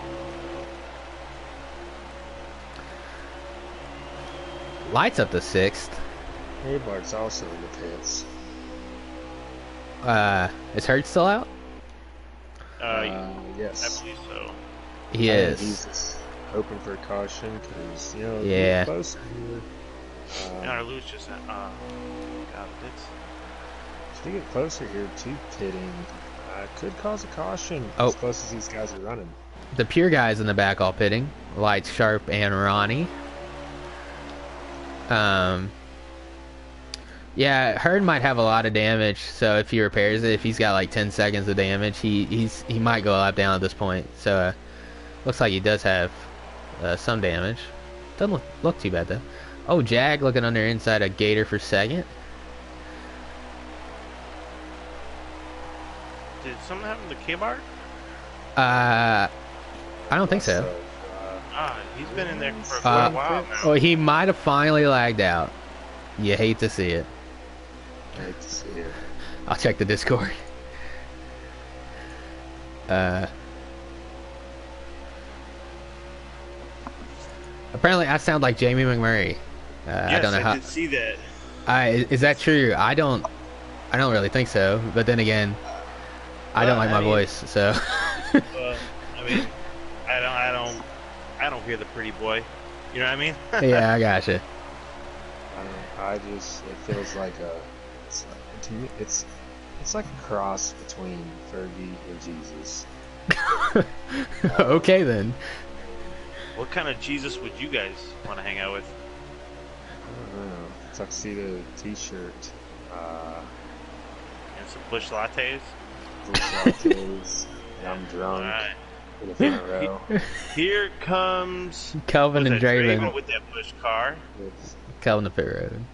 Lights up the sixth.
Haybart's also in the pits.
Is Hurd still out?
Yes.
I believe so.
He is.
He's just hoping for a caution because,
Yeah.
close here.
Our Lewis just God, it's
If they get closer here to pitting, could cause a caution as close as these guys are running.
The pure guys in the back all pitting. Lights, Sharp, and Ronnie. Yeah, Hurd might have a lot of damage, so if he repairs it, if he's got like 10 seconds of damage, he might go a lap down at this point. So looks like he does have some damage. Doesn't look too bad though. Oh, Jag looking under inside a Gator for second.
Did something happen to K-Bar?
I don't think so.
He's been in there for a while now.
Well, he might have finally lagged out. You hate to see it.
I hate to see it.
I'll check the Discord. Apparently, I sound like Jamie McMurray.
Yes,
I don't know how.
I did see that.
Is that true? I don't really think so. But then again, I don't like my voice, so.
Well, I mean, I don't hear the pretty boy. You know what I mean?
Yeah, I gotcha.
It feels like to me, it's like a cross between Fergie and Jesus.
Okay then.
What kind of Jesus would you guys want to hang out with?
I don't know. Tuxedo t-shirt.
And some bush lattes?
Bush lattes. And I'm drunk.
Alright.
In the front row.
Here comes
Kelvin and Draven.
with that push car.
It's
Kelvin the pit road.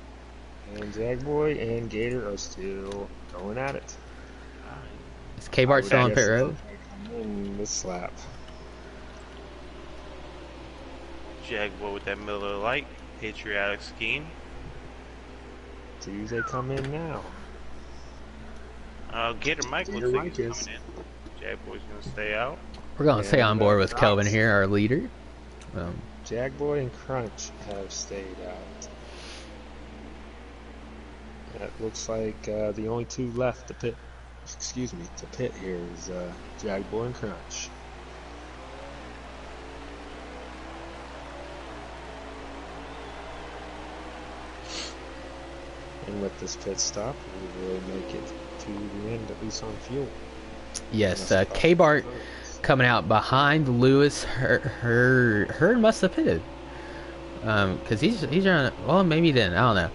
And Jagboy and Gator are still going at it.
Is
I
K-Bart
would
still on pit
guess
road?
if they come in this lap.
Jaguar with that Miller Lite patriotic scheme.
See if they come in now.
Gator Mike
Gator
looks like
Mike
he's
is.
coming in. Jaguar's gonna stay out.
We're going to stay on
And
board with Kelvin
Crunch.
here, our leader.
Jagboy and Crunch have stayed out. That looks like the only two left to pit. Excuse me, to pit here is Jagboy and Crunch. And with this pit stop, we will make it to the end, at least on fuel.
Yes, K-Bart coming out behind Lewis. Herd must have pitted. Because he's running. Well, maybe he didn't. I don't know.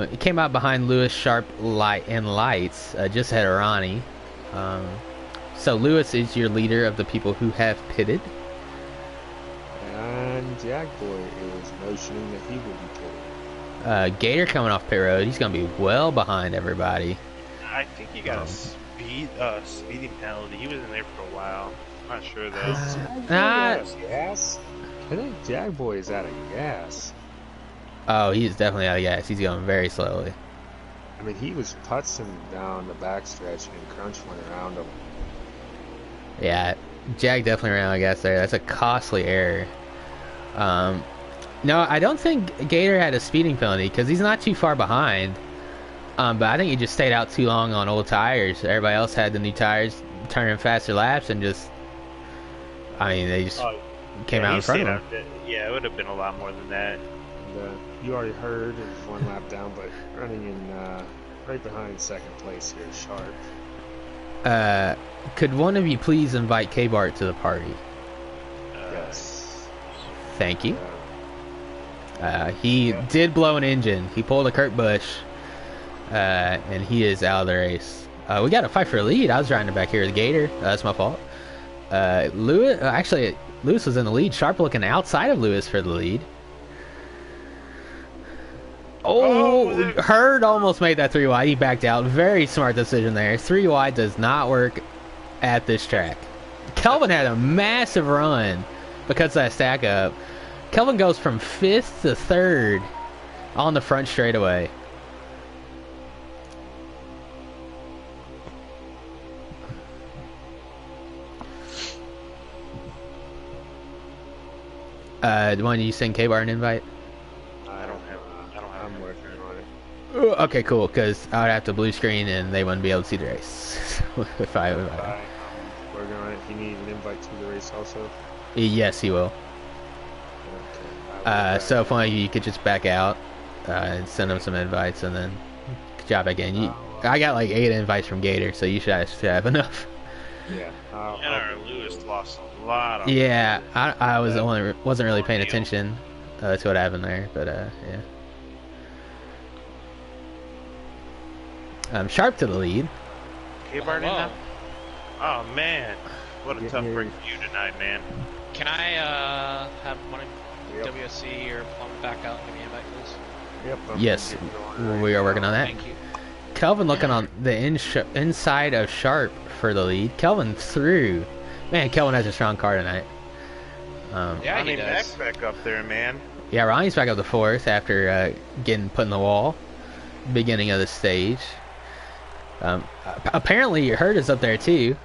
He came out behind Lewis, Sharp, Light, and Lights. Just ahead of Ronnie. So Lewis is your leader of the people who have pitted.
And Jagboy is motioning that he will be pitting.
Gator coming off pit road. He's going to be well behind everybody.
I think he got a speeding penalty. He was in there for a while. I'm not sure though.
Gas? I think Jagboy is out of gas.
Oh, he's definitely out of gas. He's going very slowly.
I mean, he was putzing down the backstretch and Crunch went around him.
Yeah, Jag definitely ran out of gas there. That's a costly error. No, I don't think Gator had a speeding penalty because he's not too far behind. But I think he just stayed out too long on old tires. Everybody else had the new tires turning faster laps and just... I mean, they just came out in front of him.
Yeah, it would have been a lot more than that.
And, you already heard it was one lap down, but running in right behind second place here, Sharp.
Could one of you please invite K-Bart to the party?
Yes.
Thank you. He did blow an engine. He pulled a Kurt Busch. And he is out of the race. We got a fight for a lead. I was riding back here with Gator. That's my fault. Lewis, actually, Lewis was in the lead. Sharp looking outside of Lewis for the lead. Oh, Hurd almost made that 3 wide. He backed out. Very smart decision there. 3 wide does not work at this track. Kelvin had a massive run because of that stack up. Kelvin goes from 5th to 3rd on the front straightaway. Why don't you send K-Bar an invite?
I'm working on it.
Okay, cool, because I would have to blue screen and they wouldn't be able to see the race. If I invite him.
I'm working on it. You need an invite to the race also?
Yes, he will.
Okay.
So if one of you could just back out and send him some invites and then job again. I got like 8 invites from Gator, so you should actually have enough.
Yeah.
Lewis lost a lot of...
Yeah, I wasn't really paying attention to what happened there, but yeah. Sharp to the lead.
K-Bart in now? Oh man, what a tough break for you tonight, man.
Can I have one WSC or Plum back out and give me an invite, please?
Yep.
Yes, we are working on that.
Thank you.
Kelvin looking on the inside of Sharp for the lead. Kelvin through. Man, Kelvin has a strong car tonight.
Yeah, he does.
Mac's back up there, man.
Yeah, Ronnie's back up to 4th after getting put in the wall. Beginning of the stage. Apparently, Hurt is up there too.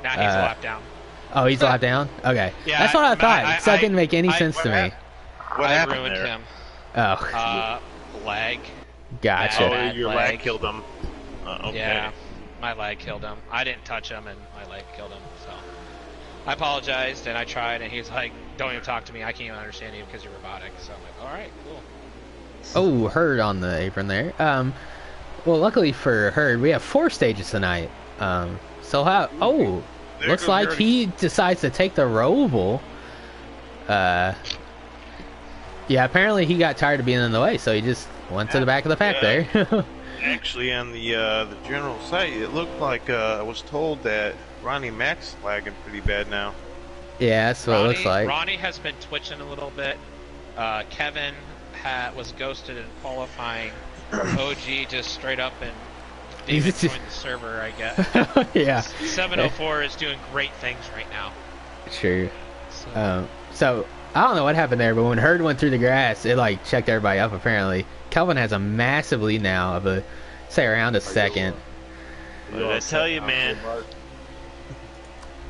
Nah, he's a lap down.
Oh, he's a lap down? Okay.
Yeah,
that's what I thought. So that didn't make any sense to me.
What
I
happened
ruined
there?
him.
Oh.
Lag.
Gotcha.
Bad
Your
lag.
lag killed him. Okay.
Yeah, my leg killed him. I didn't touch him, and my leg killed him. So I apologized, and I tried, and he's like, "Don't even talk to me. I can't even understand you because you're robotic." So I'm like, "All right, cool."
Oh, Herd on the apron there. Well, luckily for Herd, we have 4 stages tonight. So how? Oh,
There
looks
goes
like
Gertie.
he decides to take the Roval. Yeah, apparently he got tired of being in the way, so he just went to the back of the pack there.
Actually, on the general site, it looked like I was told that Ronnie Mac's lagging pretty bad now.
Yeah, that's what it looks like.
Ronnie has been twitching a little bit. Kevin was ghosted in qualifying. OG just straight up and
He's
David
just-
joined the server. I guess
Yeah.
704 is doing great things right now.
Sure.
So,
So I don't know what happened there, but when Herd went through the grass, it like checked everybody up. Apparently, Kelvin has a massive lead now of say around a second.
What did I tell you, man?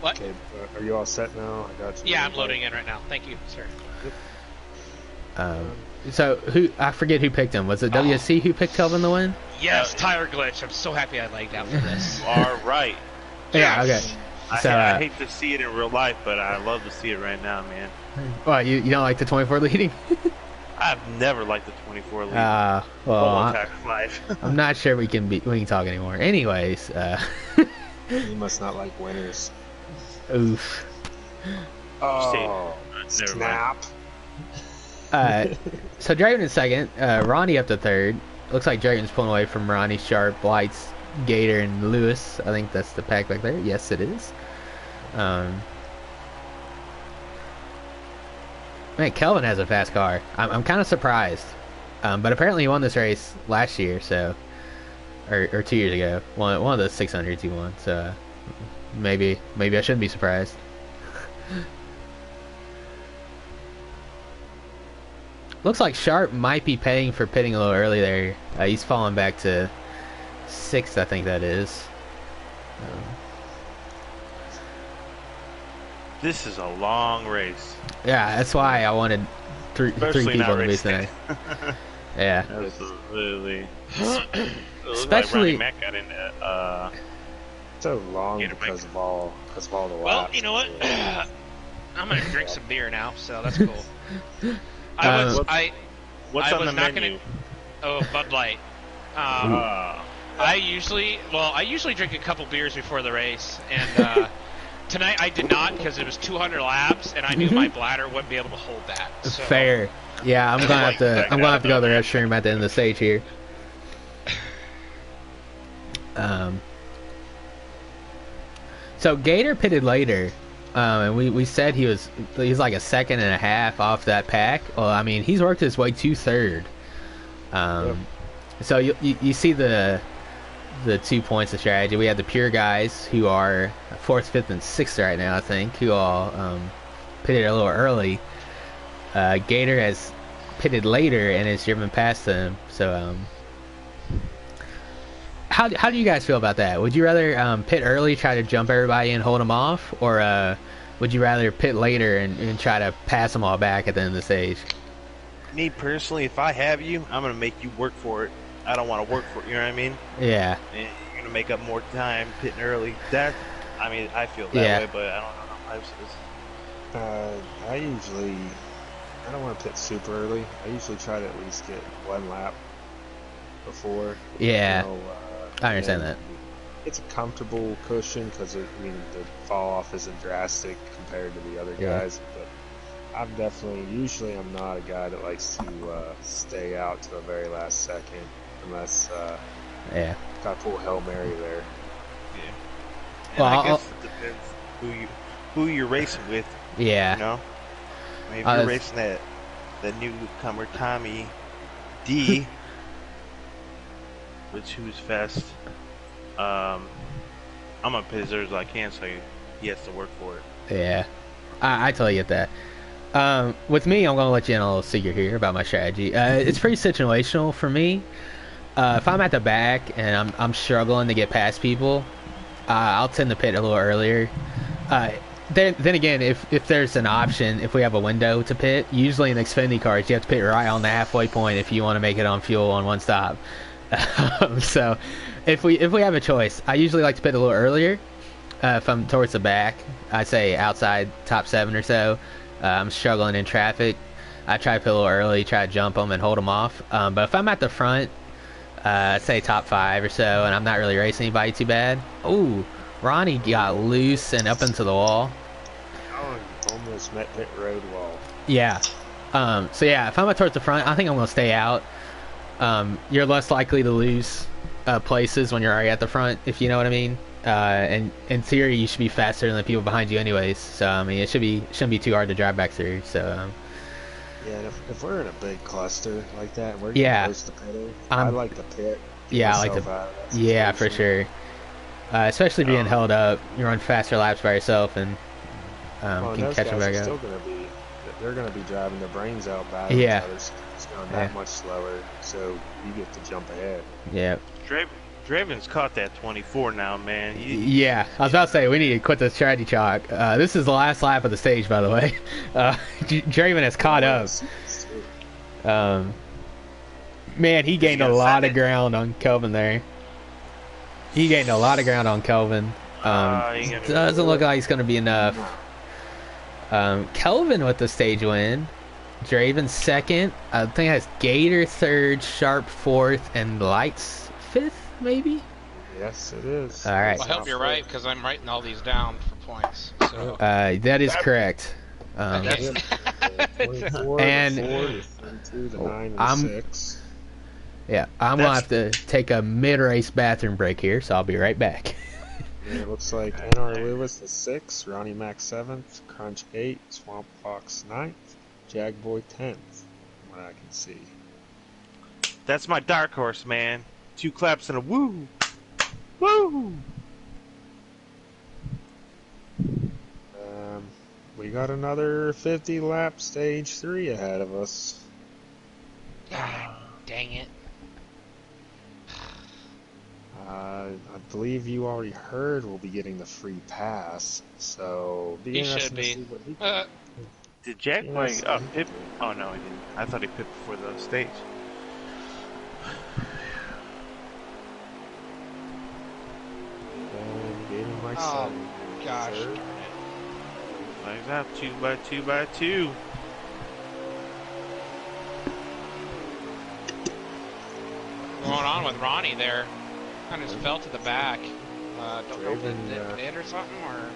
what?
Okay, are you all set now? I got you.
Yeah, I'm loading in right now. Thank you, sir.
So who I forget who picked him. Was it WSC who picked Kelvin to win?
Yes, tire glitch. I'm so happy I lagged out for this.
All right.
Yeah. Okay. So
I hate to see it in real life, but I love to see it right now, man.
well, you don't like the 24 leading?
I've never liked the 24 lead.
Well,
whole entire life.
I'm not sure we can talk anymore. Anyways,
You must not like winners.
oof.
Oh,
Never mind.
snap.
So Draven in second, Ronnie up to third. Looks like Draven's pulling away from Ronnie, Sharp, Lights, Gator, and Lewis. I think that's the pack back there. Yes, it is. Man, Kelvin has a fast car. I'm kind of surprised. But apparently he won this race last year, so or 2 years ago. One of the 600s he won. So maybe I shouldn't be surprised. Looks like Sharp might be paying for pitting a little early there. He's falling back to 6th, I think that is.
This is a long race.
Yeah, that's why I wanted three
Especially
people
not
to be
race
today.
day.
Yeah.
Absolutely.
Especially-
like Ronnie Mac got in
So long
Gator
because of all the
Well,
laps.
you know what? I'm gonna drink some beer now, so that's cool.
what's
I
on
was
the
not
menu?
Bud Light. I usually drink a couple beers before the race, and tonight I did not because it was 200 laps, and I knew my bladder wouldn't be able to hold that. So.
Fair. Yeah, I'm gonna have to go to the restroom at the end of the stage here. So Gator pitted later, and we said he's like a second and a half off that pack. Well, I mean he's worked his way to third. So you see the 2 points of strategy. We have the pure guys who are 4th, 5th, and 6th right now, I think, who all pitted a little early. Gator has pitted later and has driven past them. So how do you guys feel about that? Would you rather pit early, try to jump everybody and hold them off, or would you rather pit later and try to pass them all back at the end of the stage?
Me personally, if I have you, I'm gonna make you work for it. I don't want to work for it. You know what I mean?
Yeah.
And you're gonna make up more time pitting early. I feel that
Yeah.
way, but I don't know.
I don't want to pit super early. I usually try to at least get one lap before.
Yeah.
You know,
I understand
and
that.
It's a comfortable cushion because the fall off isn't drastic compared to the other
Yeah.
guys. But usually I'm not a guy that likes to stay out to the very last second unless
Yeah.
got to pull Hail Mary there.
And
Well,
I guess it depends who you're racing with.
Yeah.
You know, I mean, if
Oh,
you're
that's-
racing that newcomer Tommy D, which who's fast, I'm gonna pit as early as I can, so he has to work for it.
Yeah, I totally get that. With me, I'm gonna let you in a little secret here about my strategy. It's pretty situational for me. If I'm at the back and I'm struggling to get past people, I'll tend to pit a little earlier. Then again, if there's an option, if we have a window to pit, usually in Xfinity cars you have to pit right on the halfway point if you want to make it on fuel on one stop. So if we have a choice, I usually like to pit a little earlier. If I'm towards the back, I say outside top 7 or so. I'm struggling in traffic. I try to pit a little early, try to jump them and hold them off. But if I'm at the front, say top 5 or so, and I'm not really racing anybody too bad. Ooh, Ronnie got loose and up into the wall.
Oh, almost met pit road wall.
Yeah. So yeah, if I'm towards the front, I think I'm gonna stay out. You're less likely to lose places when you're already at the front, if you know what I mean. And in theory, you should be faster than the people behind you, anyways. So I mean, shouldn't be too hard to drive back through. So
Yeah, and if we're in a big cluster like that and we're getting
Yeah,
close to pedal, I
I'm.
like to pit, get
Yeah, I like to.
myself out of that
Yeah, for
situation.
sure. Especially being
Oh,
held up, you run faster laps by yourself and
Well, and
can
those
catch them
guys are
back up.
still going to be, they're going to be driving their brains out, battling each
Yeah,
other, so it's going
yeah,
that much slower, so you get to jump ahead.
yeah,
Draven's caught that 24 now, man.
yeah. I was about to say we need to quit the strategy chalk. This is the last lap of the stage, by the way. Draven has
Yeah,
caught
we're in the
up.
series, too.
Um, Man, he
Is he
gained a
gonna
lot
send
of
it?
ground on Kelvin there. He gained a lot of ground on Kelvin.
He gonna
Doesn't look
Yep.
like it's going to be enough.
No.
Kelvin with the stage win. Draven second. I think that's Gator third, Sharp fourth, and Lights fifth, maybe?
Yes, it is.
All right.
Well, I hope you're right because I'm writing all these down for points. So.
That is correct.
Okay.
Yep. 24,
And
the 4, the 32, the 9, and the
I'm
6.
yeah, I'm gonna have to take a mid-race bathroom break here, so I'll be right back.
And it looks like NR Lewis is 6, Ronnie Mac 7th, Crunch 8, Swamp Fox 9th, Jagboy 10th, from what I can see.
That's my dark horse, man. 2 claps and a woo, woo.
We got another 50 lap stage 3 ahead of us.
God dang it.
I believe you already heard we'll be getting the free pass, so be
He
interesting
should
to
be.
see what he
Did Jack
Yeah,
Boy
so-
pip? Oh no, he didn't. I thought he pipped before the stage.
And gaining my
Oh,
7.
gosh.
Third.
Darn it.
Flags out 2 by 2 by 2.
What's going on with Ronnie there? Kind of just fell to the back. Don't know if
Draven,
it hit or something, or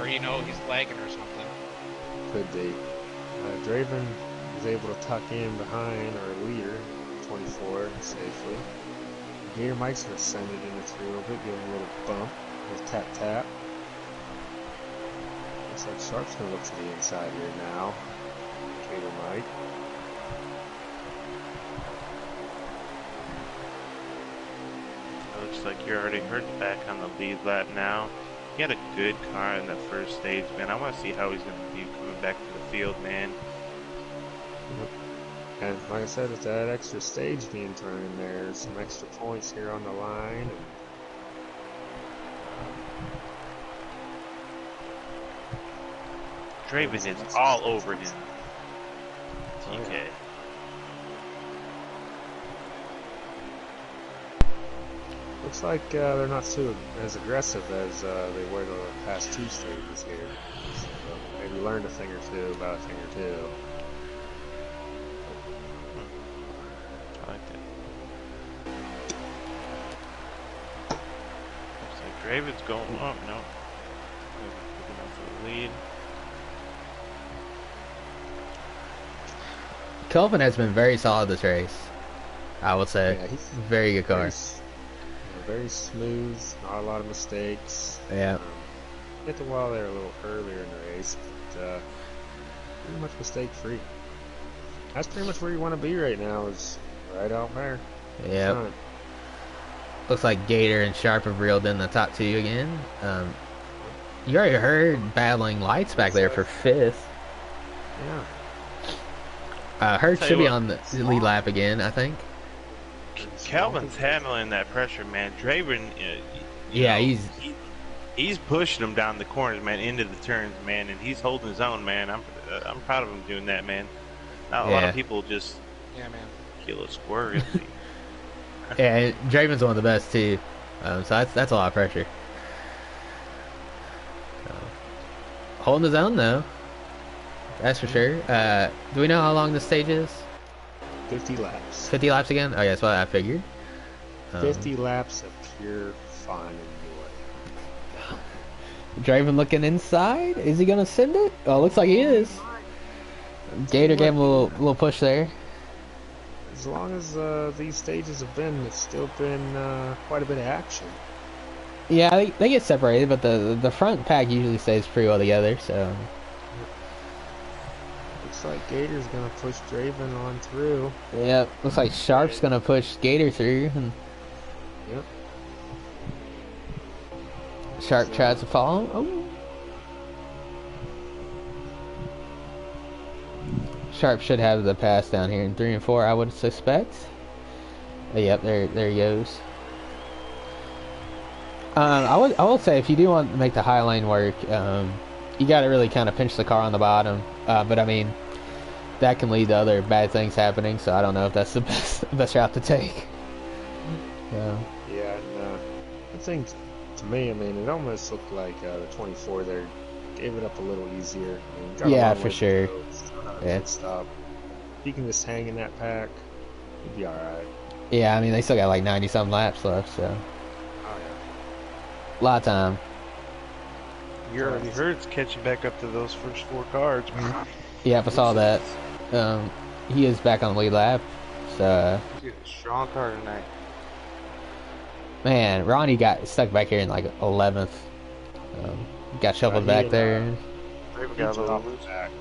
you know he's lagging or something.
Could be. Draven was able to tuck in behind our leader, 24, safely. Gator Mike's gonna send it in the tree a little bit, give him a little bump with tap tap. Looks like Sharp's gonna look to the inside here now. Gator Mike.
It looks like you're already hurt back on the lead lap now. He had a good car in the first stage, man. I want to see how he's going to be coming back to the field, man.
And like I said, with that extra stage being thrown in there, some extra points here on the line.
Draven is all over him. TK.
Looks like they're not too as aggressive as they were the past 2 stages here. So maybe learned a thing or two about a thing or two.
I like that. Looks like Draven's going. Oh, no. Picking up the lead.
Kelvin has been very solid this race. I would say
Yeah, he's
very good car.
very smooth, not a lot of mistakes.
Yeah.
Hit the wall there a little earlier in the race, but pretty much mistake free. That's pretty much where you want to be right now, is right out there.
Yeah.
Front.
Looks like Gator and Sharp have reeled in the top 2 again. You already heard battling Lights back there for 5th.
Yeah.
Hurt
Tell
should
you
be
what.
on the lead lap again, I think.
Calvin's handling that pressure, man. Draven,
Yeah,
he's pushing him down the corners, man, into the turns, man, and he's holding his own, man. I'm proud of him doing that, man. Not a lot
Yeah.
of people just
Yeah, man.
kill a squirrel.
Yeah, and Draven's one of the best too. So that's a lot of pressure. Holding his own though. That's for sure. Do we know how long the stage is?
50 laps.
50 laps again? Oh yeah, that's what I figured.
50 laps of pure fun and
Draven looking inside. Is he gonna send it? Oh, looks like he is. Gator gave him a little push there.
joy. As long as these stages have been, it's still been quite a bit of action.
Yeah, they get separated, but the front pack usually stays pretty well together. So
Looks like Gator's gonna push Draven on through.
Yep, looks like Sharp's gonna push Gator through, and
Yep.
Sharp tries to follow him. Oh. Sharp should have the pass down here in 3 and 4, I would suspect. Yep, there he goes. I will say, if you do want to make the high lane work, you got to really kind of pinch the car on the bottom. But I mean, that can lead to other bad things happening. So I don't know if that's the best route to take.
Yeah, and I think to me, I mean, it almost looked like the 24 there gave it up a little easier. I mean, got a
Yeah,
long
for
way to
sure.
go. Still not a
Yeah.
pit stop. If he can just hang in that pack, he'd be all right.
Yeah, I mean, they still got like 90 some laps left, so
Oh yeah.
a lot of time.
You already heard it's catching back up to those first 4 cars, man.
Yep, I saw that. He is back on the lead lap. So,
He's got a strong car tonight.
man, Ronnie got stuck back here in like 11th. Got shuffled back there.
Maybe
He
got a little
dropped
loose.
back,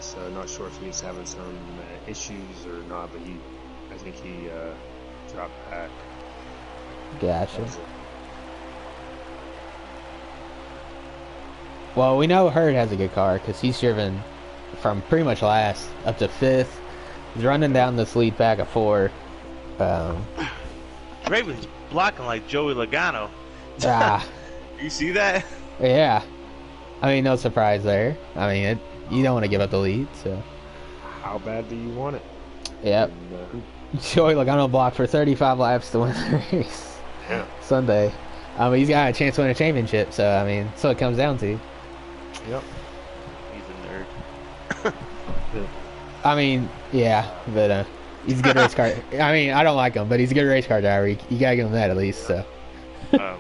so not sure if he's having some issues or not, but I think he dropped back.
Gotcha.
That was it.
Well, we know Hurd has a good car because he's driven from pretty much last up to 5th. He's running down this lead pack of 4.
Draven's blocking like Joey Logano.
Ah,
You see that?
yeah. I mean, no surprise there. I mean, you don't want to give up the lead, so.
How bad do you want it?
Yep.
And,
Joey Logano blocked for 35 laps to win the race
yeah.
Sunday. I mean, he's got a chance to win a championship, so, I mean, that's what it comes down to.
Yep.
He's a nerd.
I mean, yeah, but he's a good race car. I mean, I don't like him, but he's a good race car driver. You gotta give him that at least, so.
I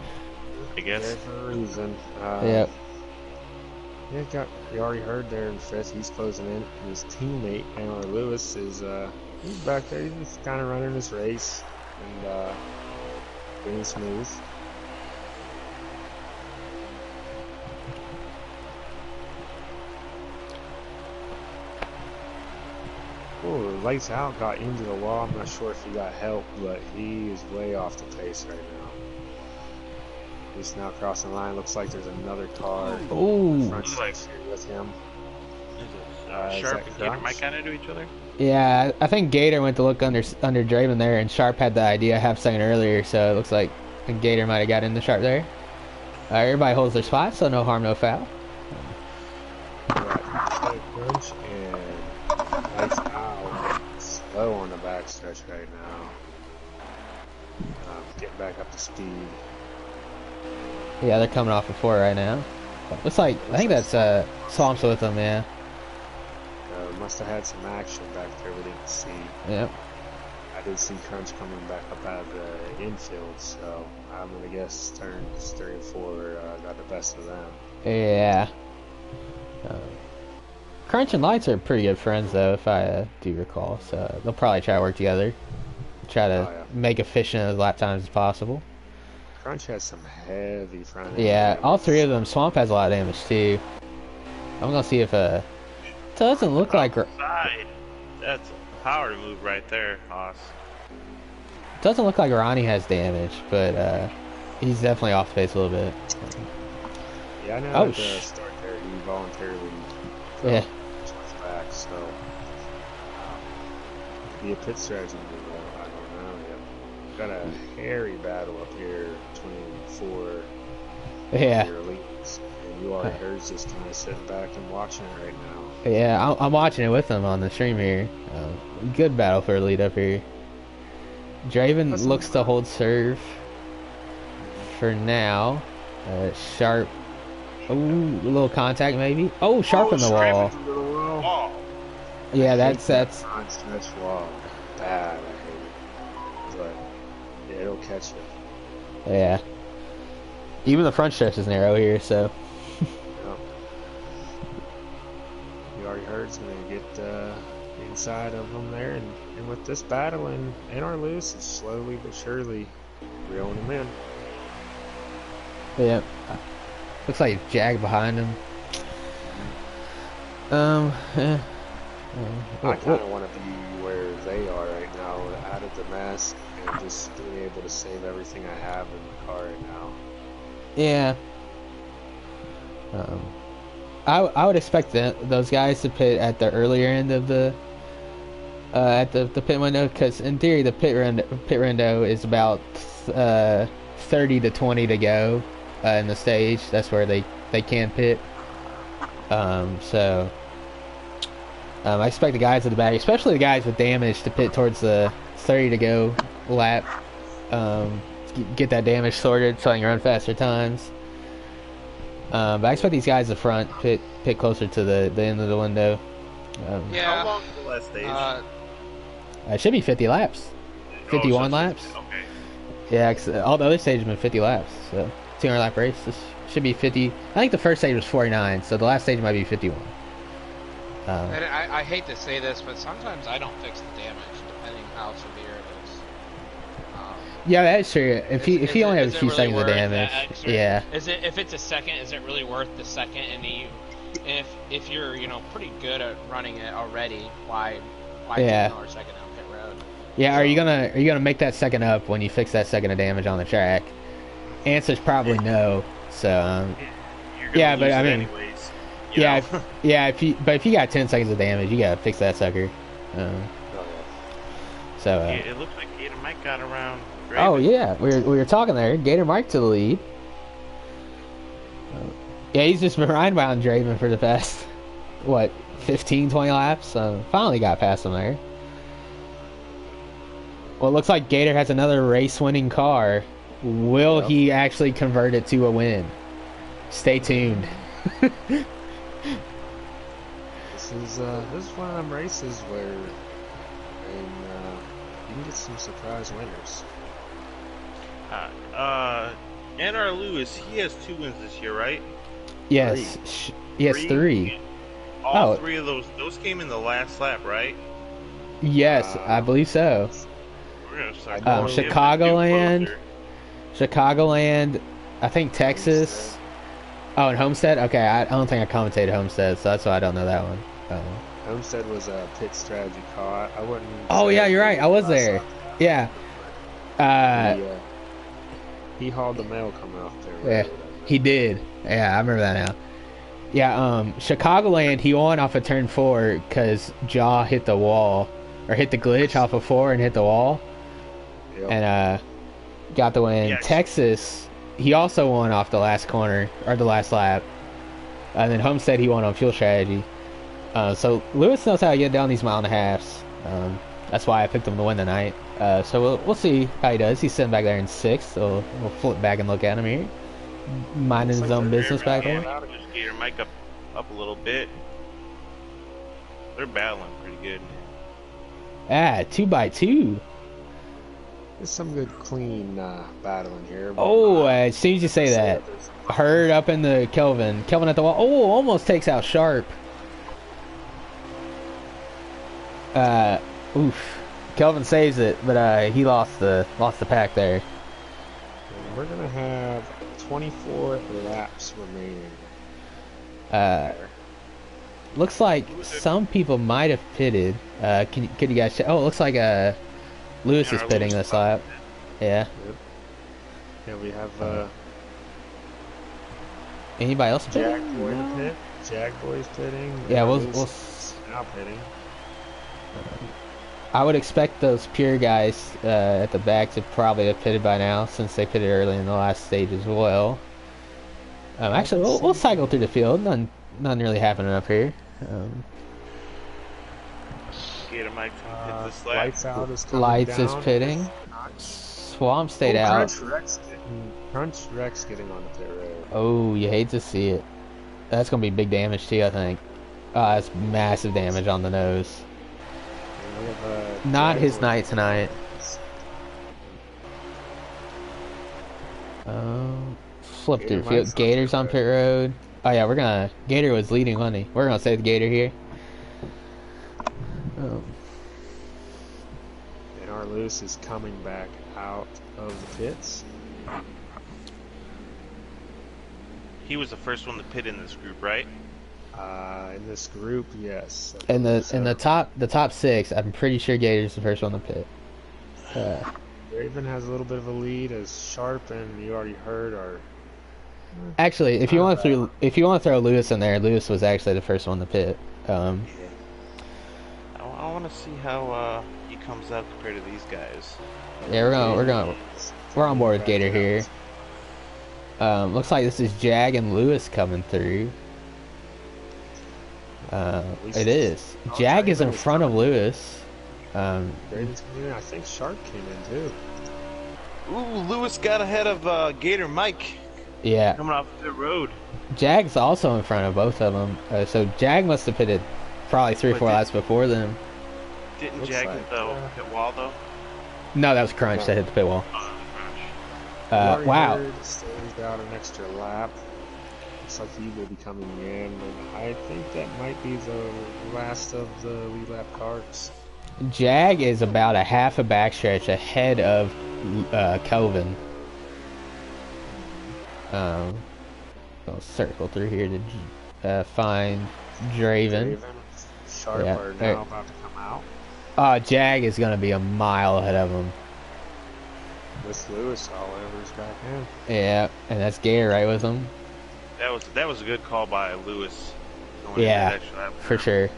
guess.
There's a reason.
Yep.
Yeah, we already heard there in 5th. He's closing in. And his teammate, Anwar Lewis, is he's back there. He's just kind of running his race and being smooth. Oh, Lights Out got into the wall. I'm not sure if he got help, but he is way off the pace right now. He's now crossing the line. Looks like there's another car
Ooh.
front section with him.
Is
Is
Sharp
that
and Gator
Crunch?
might kind of do each other?
Yeah, I think Gator went to look under Draven there, and Sharp had the idea a half second earlier, so it looks like Gator might have got in the Sharp there. Everybody holds their spot, so no harm, no foul.
Right, Crunch and Lights Out slow on the backstretch right now. Getting back up to speed.
Yeah, they're coming off of 4 right now. Looks like, I think that's Swamps with them, yeah.
Must have had some action back there we didn't see.
Yep.
I did see Crunch coming back up out of the infield, so I'm gonna guess turns 3 and 4 got the best of them.
Yeah. Crunch and Lights are pretty good friends, though, if I do recall, so they'll probably try to work together. Try to make efficient as lap times as possible.
Crunch has some heavy front end.
Yeah, all
damage.
3 of them. Swamp has a lot of damage, too. I'm gonna see if, doesn't look like...
Side. That's a power move right there, Haas.
Doesn't look like Ronnie has damage, but he's definitely off the pace a little bit.
Yeah, I know
Oh,
at the start there he voluntarily
Yeah.
switched back, so could be a pit strategy move, though. I don't know yet. Got a hairy battle up here between 4
Yeah.
your elites, and you already heard just kind of sitting back and watching it right now.
Yeah, I'm watching it with them on the stream here. Good battle for a lead up here. Draven looks to hold serve for now. Sharp. Ooh, a little contact maybe. Oh, Sharp in the wall.
Oh,
Yeah, that's
On stretch wall. Bad, I hate it. But yeah, it'll catch you.
yeah. Even the front stretch is narrow here, so
Yep. You already heard it's going to get inside of them there, and with this battle and our loose, it's slowly but surely reeling them in.
yeah. Looks like Jag behind him. Yeah.
I kind
Well,
of want to be where they are right now, out of the mess, and just being able to save everything I have in the car right now.
yeah. Um, I would expect those guys to pit at the earlier end of the at the pit window, because in theory the pit window is about 30 to 20 to go in the stage. That's where they can pit. So I expect the guys at the back, especially the guys with damage, to pit towards the 30 to go lap. Get that damage sorted so I can run faster times. But I expect these guys at the front pit closer to the end of the window.
How
Yeah.
long is the last stage?
It should be 50 laps. 51
so
laps.
Okay.
Yeah, 'cause all the other stages have been 50 laps. So 200 lap race. This should be 50. I think the first stage was 49, so the last stage might be 51.
And I hate to say this, but sometimes I don't fix the damage, depending how severe it is.
Yeah, that's true. If he only has a few
really
seconds of
worth
damage,
that extra?
yeah.
Is it if it's a second? Is it really worth the second? And if you're pretty good at running it already, why
Yeah.
do another second on pit road?
Yeah, are you gonna make that second up when you fix that second of damage on the track? Answer's probably no. So
You're gonna
yeah, but
lose
I
it
mean,
anyways.
yeah, if you got 10 seconds of damage, you gotta fix that sucker.
Oh,
So
It looks like Gator Mike got around.
oh yeah, we were talking there. Gator Mike to the lead. Yeah, he's just been riding behind Draven for the past 15, 20 laps. Finally got past him there. Well, it looks like Gator has another race-winning car. Will he actually convert it to a win? Stay tuned.
This is one of them races where you can get some surprise winners.
NR Lewis, he has 2 wins this year, right?
Yes, he has 3.
All 3 of those came in the last lap, right?
Yes, I believe so.
We're gonna start
Chicagoland, I think Texas. Oh, and Homestead? Okay, I don't think I commentated Homestead, so that's why I don't know that one.
Homestead was a pit strategy car. I wouldn't.
Oh, yeah, you're right. I was there. Yeah.
He hauled the mail coming off there.
Yeah, he did. Yeah, I remember that now. Yeah, Chicagoland, he won off of turn 4 because Jaw hit the wall. Or hit the glitch off of 4 and hit the wall.
Yep.
And got the win.
Yes.
Texas, he also won off the last corner, or the last lap. And then Homestead, he won on fuel strategy. So Lewis knows how to get down these mile and a halves. That's why I picked him to win tonight. So we'll see how he does. He's sitting back there in 6th, so we'll flip back and look at him here. Minding his own business back there.
Just Gator Mike up a little bit. They're battling pretty good.
2x2.
There's some good clean battling here.
Oh, as soon as you say that, Hurd up in the Kelvin at the wall. Oh, almost takes out Sharp. Oof. Kelvin saves it, but he lost the pack there.
And we're gonna have 24 laps remaining.
Looks like some people might have pitted. Can you guys check? Oh, it looks like Lewis is pitting this lap. Yeah.
Yep. Yeah, we have
Anybody else pitting?
Jack Boy to pit. Jack Boy's pitting.
Yeah, we'll
now pitting.
I would expect those pure guys at the back to probably have pitted by now, since they pitted early in the last stage as well. Actually, we'll cycle through the field. Nothing really happening up here.
Gator Mike hit this lap.
Lights out is coming
Lights
down.
is pitting. Swamp stayed out.
Crunch Rex getting on the pit road.
Oh, you hate to see it. That's gonna be big damage too, I think. That's massive damage on the nose.
And we have,
Not his
Jaguar.
night tonight. Flip through the
Gator
field.
Mike's on
Gators
pit
on pit road. Oh yeah, Gator was leading, wasn't he? We're gonna save the Gator here. Oh.
And our Lewis is coming back out of the pits.
He was the first one to pit in this group, right?
In this group, yes. I
In
believe
the top six, I'm pretty sure Gator's the first one to pit.
Raven has a little bit of a lead as Sharp and you already heard are.
Actually,
Not bad.
if you want to throw Lewis in there, Lewis was actually the first one to pit.
I want to see how he comes out compared to these guys.
Yeah, we're on board with Gator here. Looks like this is Jag and Lewis coming through. It is. Jag is in front of Lewis.
Raven's coming in. I think Sharp came in too.
Ooh, Lewis got ahead of Gator Mike
Yeah,
coming off the road.
Jag's also in front of both of them. So Jag must have pitted probably 3 or 4 laps before them.
Didn't
Looks
Jag
like,
hit the pit wall though?
No, that was Crunch that hit the pit wall.
Oh,
Wow.
Stays out an extra lap. Looks like he will be coming in, and I think that might be the last of the lead lap cards.
Jag is about a half a backstretch ahead of Kelvin. I'll circle through here to find Draven.
Sharp
Yeah,
are
there-
now about to come out.
Jag is going to be a mile ahead of him.
With Lewis all over his back end.
Yeah, and that's Gator right with him.
that was a good call by Lewis. Going
Yeah,
into that extra lap.
for sure.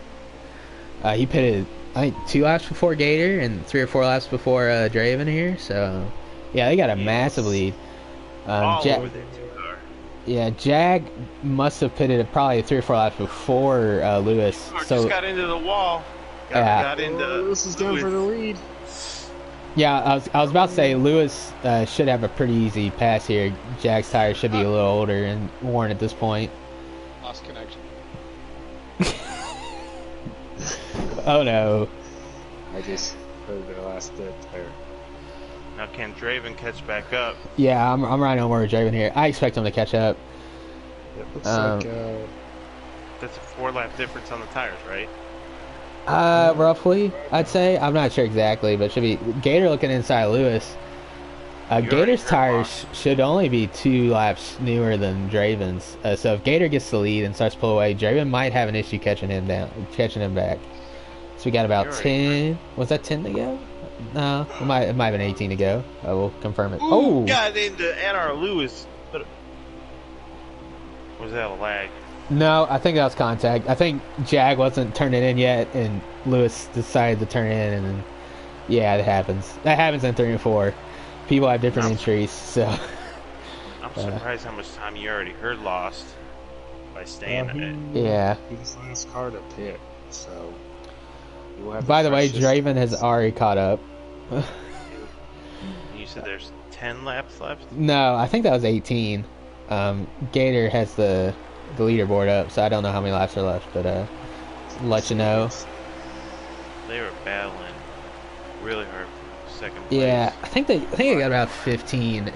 He pitted, I think, 2 laps before Gator and 3 or 4 laps before Draven here. So, yeah, they got a massive lead.
All
Ja-
over their two-car.
Yeah, Jag must have pitted probably 3 or 4 laps before Lewis. So
Just got into the wall.
Yeah.
Got into
Lewis is going for the lead.
yeah, I was about to say Lewis should have a pretty easy pass here. Jag's tires should be a little older and worn at this point.
Lost connection.
Oh no.
I just heard the last bit there.
Now can Draven catch back up?
Yeah, I'm riding on more with Draven here. I expect him to catch up.
It looks
Um,
like
That's a 4-lap difference on the tires, right?
Roughly, I'd say. I'm not sure exactly, but it should be Gator looking inside Lewis. Gator's tires should only be 2 laps newer than Draven's. So if Gator gets the lead and starts to pull away, Draven might have an issue catching him back. So we got about 10. Was that 10 to go? No, it might have been 18 to go. We'll confirm it.
Ooh,
Oh!
got into NR Lewis. Was that a lag?
No, I think that was contact. I think Jag wasn't turning in yet, and Lewis decided to turn in, and then, yeah, that happens. That happens in 3 and 4. People have different entries, so.
I'm surprised how much time you already heard lost by staying in it.
Yeah.
he's the last car to pit, so. We'll have
By the way,
freshest-
Draven has already caught up.
You said there's 10 laps left?
No, I think that was 18. Gator has the leaderboard up, so I don't know how many laps are left, but let you know.
They were battling really hard for second place.
Yeah, I think they got about 15.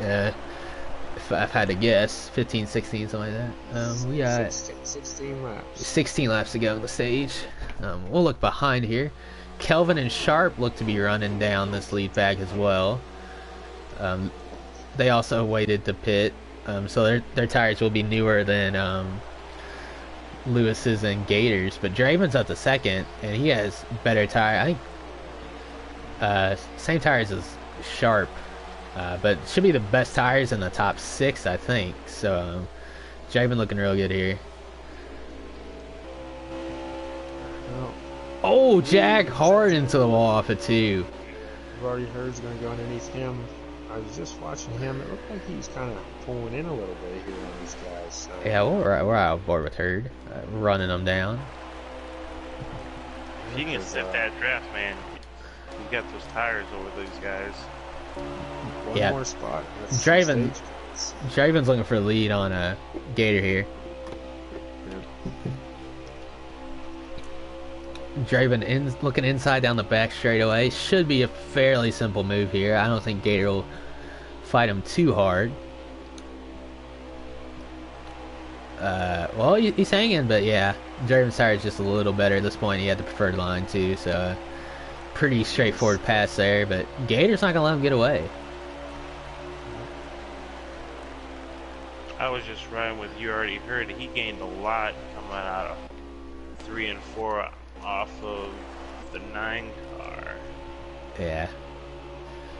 If I've had to guess, 15, 16, something like that. We got
16 laps.
16 laps to go on the stage. We'll look behind here. Kelvin and Sharp look to be running down this lead pack as well. They also waited to pit, so their tires will be newer than Lewis's and Gator's. But Draven's up to second, and he has better tire. I think same tires as Sharp, but should be the best tires in the top 6, I think. So Draven looking real good here.
Well,
Oh, Jag hard into the wall off of 2.
we've already heard he's going to go underneath him. I was just watching him. It looked like he's kind of pulling in a little bit here on these guys. So.
Yeah, we're out of board with Herd, running them down.
If you can set that draft, man, you got those tires over these guys.
One
Yeah.
more spot. That's
Draven.
stage points.
Draven's looking for a lead on Gator here. Draven looking inside down the back straightaway. Should be a fairly simple move here. I don't think Gator will fight him too hard. Well, he's hanging, but yeah, Draven's tire is just a little better at this point. He had the preferred line too, so pretty straightforward pass there. But Gator's not gonna let him get away.
I was just riding with you already heard he gained a lot coming coming out of 3 and 4 off of the 9 car.
Yeah.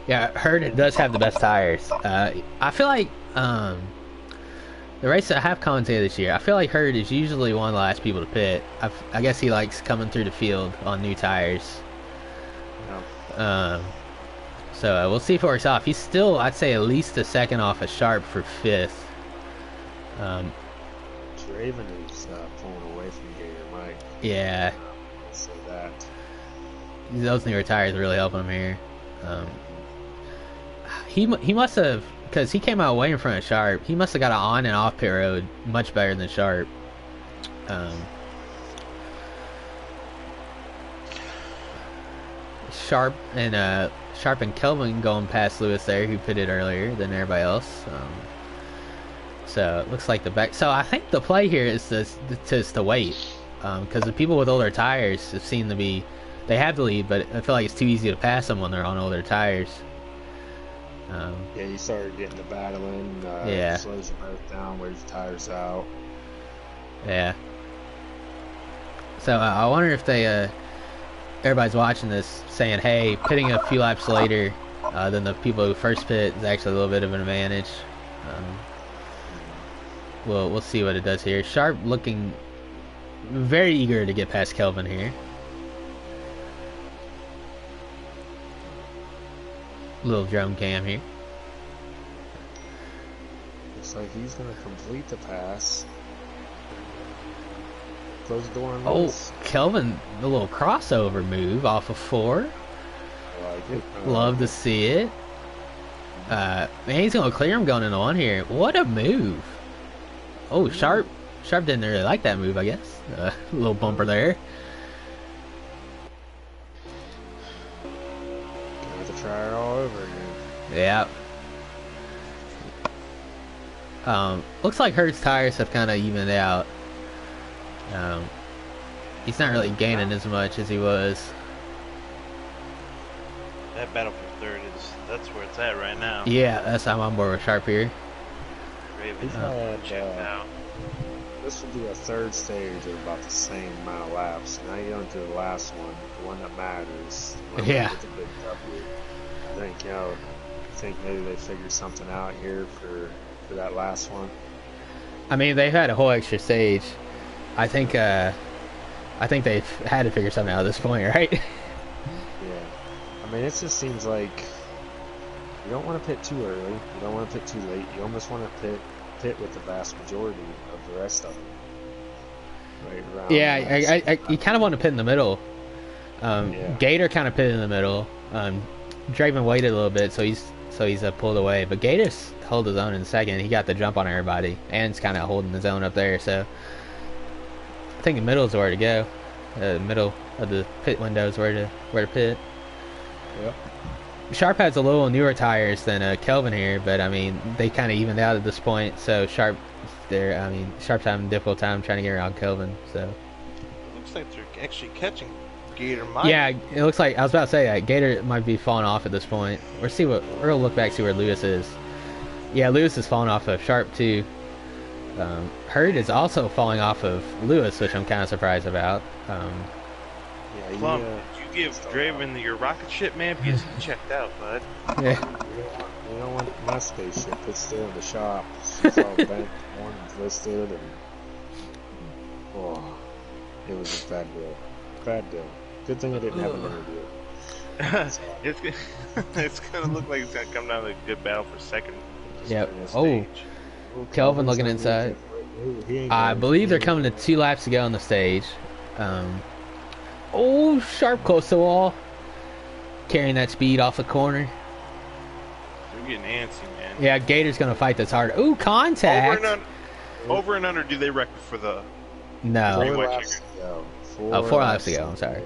Yeah, Hurd does have the best tires. I feel like the race that I have commentated this year, I feel like Hurd is usually one of the last people to pit. I guess he likes coming through the field on new tires.
Yeah.
So we'll see if it works off. He's still, I'd say, at least a second off a Sharp for 5th.
Draven is pulling away from Gator Mike.
Yeah.
So that.
Those newer tires are really helping him here. He must have, because he came out way in front of Sharp. He must have got an on and off pit road much better than Sharp. Sharp and Kelvin going past Lewis there, who pitted earlier than everybody else. So it looks like the back. So I think the play here is to wait, because the people with older tires seem to be, they have the lead, but I feel like it's too easy to pass them when they're on older tires.
Yeah, you started getting the battling.
Yeah.
Slows you both down, wears your tires out.
Yeah. So I wonder if they, everybody's watching this saying, hey, pitting a few laps later than the people who first pit is actually a little bit of an advantage. We'll see what it does here. Sharp looking very eager to get past Kelvin here. Little drum cam here.
Looks like he's going to complete the pass. Close the door on
Oh,
this.
Kelvin, the little crossover move off of 4.
I like it.
Love to see it. Man, he's going to clear him going into 1 here. What a move. Oh, Sharp didn't really like that move, I guess. A little bumper there.
Gonna have to try it all over again.
Yeah. Looks like Hurt's tires have kind of evened out. He's not really gaining as much as he was.
That battle for 3rd that's where it's at right now.
Yeah, I'm on board with Sharp here.
Raven's checked out.
This will be a 3rd stage of about the same amount of laps. Now you're on to the last one, the one that matters. The one
Yeah.
with the big W. I think maybe they figured something out here for that last one.
I mean, they've had a whole extra stage. I think they've had to figure something out at this point, right?
Yeah. I mean, it just seems like you don't want to pit too early. You don't want to pit too late. You almost want to pit with the vast majority of the rest of them. Right around.
Yeah, you kind of want to pit in the middle.
Yeah.
Gator kind of pitted in the middle. Draven waited a little bit, so he's pulled away. But Gator's held his own in second. He got the jump on everybody, and he's kind of holding his own up there. So I think the middle is where to go. Middle of the pit window is where to pit.
Yep.
Sharp has a little newer tires than Kelvin here, but I mean they kind of evened out at this point. So Sharp's having a difficult time trying to get around Kelvin. So
Looks like they're actually catching Gator Mike.
yeah, it looks like I was about to say that Gator might be falling off at this point. We're gonna look back, see where Lewis is. Yeah, Lewis is falling off of Sharp too. Hurd is also falling off of Lewis, which I'm kind of surprised about.
Yeah,
Plum, did you give Draven your rocket ship, man? Because he checked out, bud.
Yeah.
You don't want my spaceship. It's still in the shop. It's all bent, worn, and twisted, and it was a bad deal. Bad deal. Good thing I didn't have an interview.
It's gonna look like it's gonna come down to a good battle for 2nd.
Yep.
Stage.
Oh, Kelvin looking inside. I believe they're coming to 2 laps to go on the stage. Sharp close to the wall. Carrying that speed off the corner.
They're getting antsy, man.
Yeah, Gator's going to fight this hard. Ooh, contact.
Over and under, do they wreck for the...
No.
4 laps to go.
4 laps to go, I'm sorry.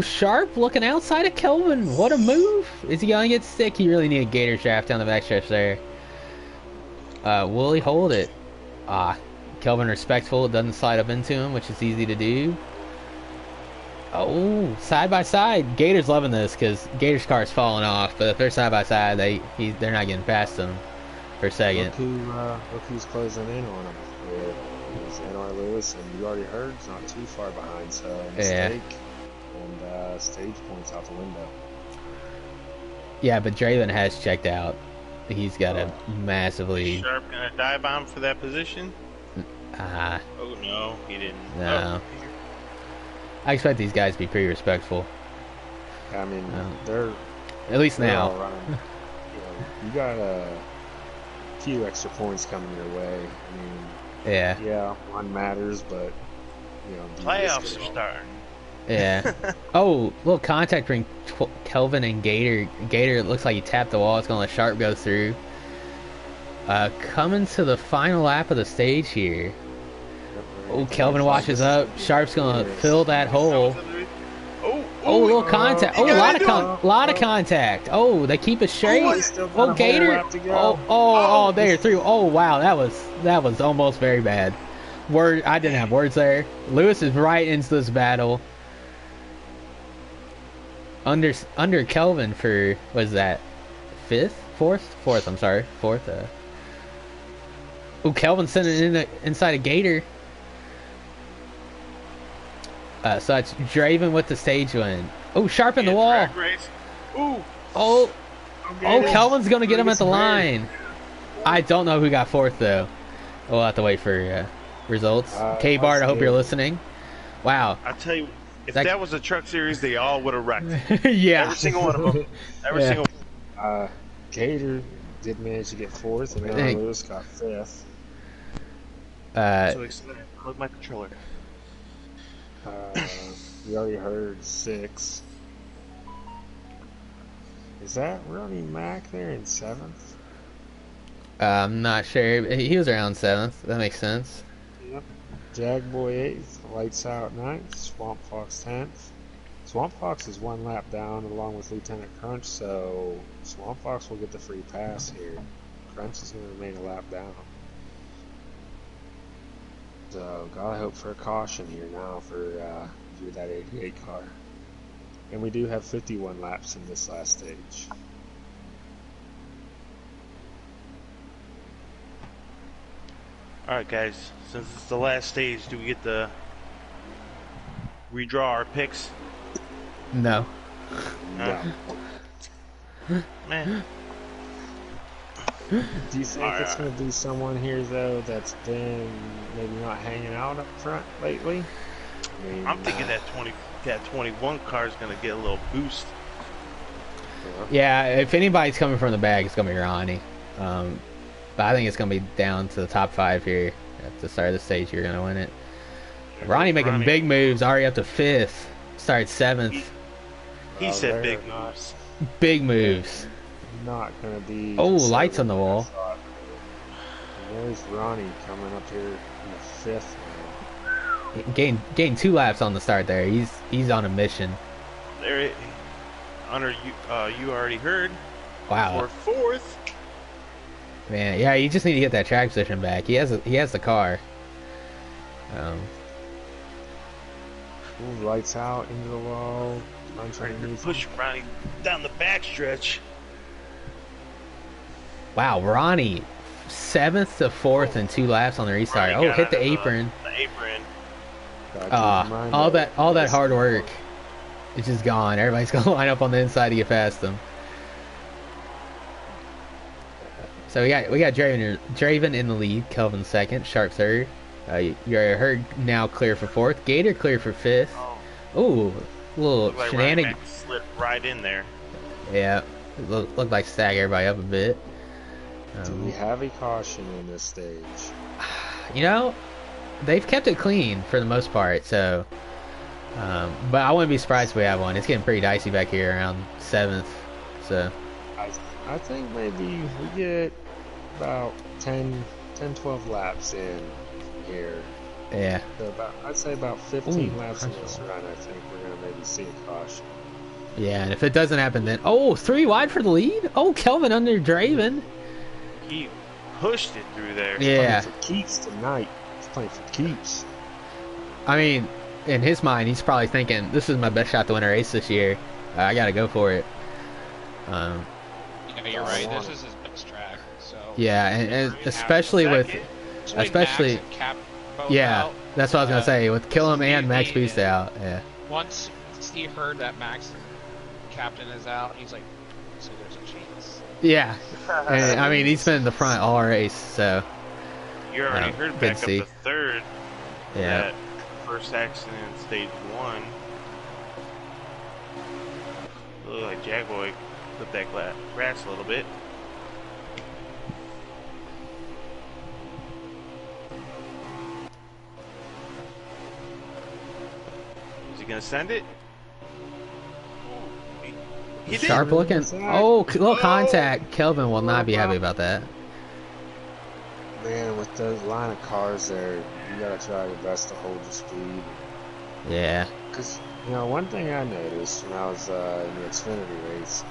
Sharp looking outside of Kelvin. What a move. Is he going to get stick? He really need a Gator shaft down the backstretch there. Will he hold it? Kelvin respectful. It doesn't slide up into him, which is easy to do. Oh, side by side. Gator's loving this because Gator's car is falling off. But if they're side by side, they're not getting past him for a second.
Look who's closing in on him. is NR Lewis, and you already heard, it's not too far behind, so
Yeah.
mistake and stage points out the window.
Yeah, but Draven has checked out. He's got a massively.
Sharp gonna dive bomb for that position?
Ah,
Oh no, he didn't.
no.
Oh.
I expect these guys to be pretty respectful.
I mean,
Oh.
they're
At least
all
now.
running. You got a few extra points coming your way. I mean,
Yeah.
yeah, one matters, but do you risk
Playoffs
it
are
all?
starting.
Yeah. Oh, little contact between Kelvin and Gator. Gator, it looks like he tapped the wall. It's going to let Sharp go through. Coming to the final lap of the stage here. Oh, Kelvin washes up. Sharp's going to fill that hole. Oh, a little contact. Oh, a lot of contact. Oh, they keep it straight.
Still got a
Oh,
whole
Gator.
lap to go.
Oh, they're through. Oh, wow, that was almost very bad. I didn't have words there. Lewis is right into this battle. Under Kelvin for, what is that, fourth, I'm sorry, fourth. Oh, Kelvin sending it inside a Gator. So it's Draven with the stage win. Oh, Sharp in the wall.
Ooh.
Oh, Kelvin's gonna get him at the line. I don't know who got fourth though. We'll have to wait for results. K-Bart, I hope you're listening. Wow.
I tell you, if that was a truck series, they all would have wrecked.
Yeah.
Every single one of them. Every single.
Gator did manage to get fourth, and then Lewis got fifth.
So excited. Look my controller.
We already heard six. Is that Ronnie Mack there in seventh?
I'm not sure. He was around seventh. That makes sense.
Yep. Jagboy eighth, Lights Out ninth, Swamp Fox 10th. Swamp Fox is one lap down along with Lieutenant Crunch, so Swamp Fox will get the free pass here. Crunch is going to remain a lap down. So, gotta hope for a caution here now for that 88 car. And we do have 51 laps in this last stage.
Alright, guys. Since it's the last stage, do we get to redraw our picks?
No.
No.
Man.
Do you think it's going to be someone here, though, that's been maybe not hanging out up front lately? I mean,
I'm thinking that 21 car is going to get a little boost.
Yeah, if anybody's coming from the back, it's going to be Ronnie. But I think it's going to be down to the top 5 here. At the start of the stage, you're going to win it. Ronnie making big moves, already up to 5th. Started 7th.
He said big moves.
Big moves.
Not going to be...
Oh, lights on the wall.
There's Ronnie coming up here in the 5th now.
Gained 2 laps on the start there. He's on a mission.
There, you already heard.
Wow.
For 4th.
Man, yeah, you just need to get that track position back. He has the car.
Ooh, lights out into the wall.
Push Ronnie down the backstretch.
Wow, Ronnie, 7th to 4th and 2 laps on the restart. Oh, hit the apron.
The apron.
All that hard work is just gone. Everybody's gonna line up on the inside to get past them. So we got Draven in the lead, Kelvin second, Sharp third. You're heard now clear for 4th. Gator clear for 5th. Ooh, little
Like
shenanigans.
Slid right in there.
Yeah, looked like stag everybody up a bit.
Do we have a caution in this stage?
You know, they've kept it clean for the most part, so but I wouldn't be surprised if we have one. It's getting pretty dicey back here around 7th, so
I think maybe we get about 10-12 laps in here.
yeah.
So I'd say about 15 laps in this run, I think we're going to maybe see a caution.
Yeah, and if it doesn't happen then 3 wide for the lead. Oh, Kelvin under Draven.
He pushed it through there.
Yeah.
He's playing for keeps tonight. He's playing for keeps.
I mean, in his mind, he's probably thinking, this is my best shot to win a race this year. I got to go for it.
Yeah, you're right. This is his best track. So
yeah, and especially with...
Max and both
Yeah,
out.
that's what I was gonna say. With Kill him and Max
He-
Boost out, yeah.
Once he heard that Max Captain is out, he's like, so there's a chance.
Yeah, and I mean he's been in the front all race, so
You already heard
good
back
to
up
see.
the third.
Yeah.
That first accident in stage 1. Looked like Jackboy clipped that grass a little bit. Is he gonna send it? He did.
Sharp looking. Oh, little contact. Kelvin will not be happy about that.
Man, with the line of cars there, you gotta try your best to hold your speed.
Yeah.
Because, one thing I noticed when I was in the Xfinity race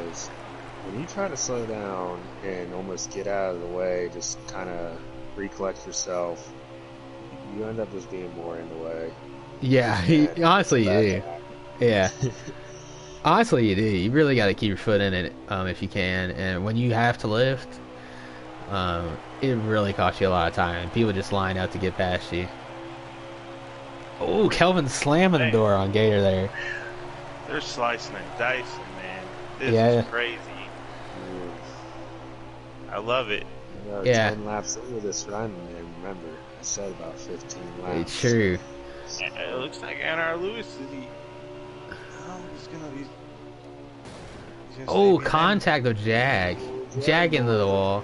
is when you try to slow down and almost get out of the way, just kind of recollect yourself, you end up just being more in the way.
Yeah, honestly, you do. Yeah. Honestly, you do. You really got to keep your foot in it if you can. And when you have to lift, it really costs you a lot of time. People just line up to get past you. Oh, Kelvin slamming the door on Gator there.
They're slicing and dicing, man. This
Yeah.
is crazy. I love it.
Yeah.
10 laps into this run, and remember, I said about 15 laps.
It's true.
It looks like NR Lewis is he's gonna
Oh,
stay behind.
contact with Jag. Jag into the wall.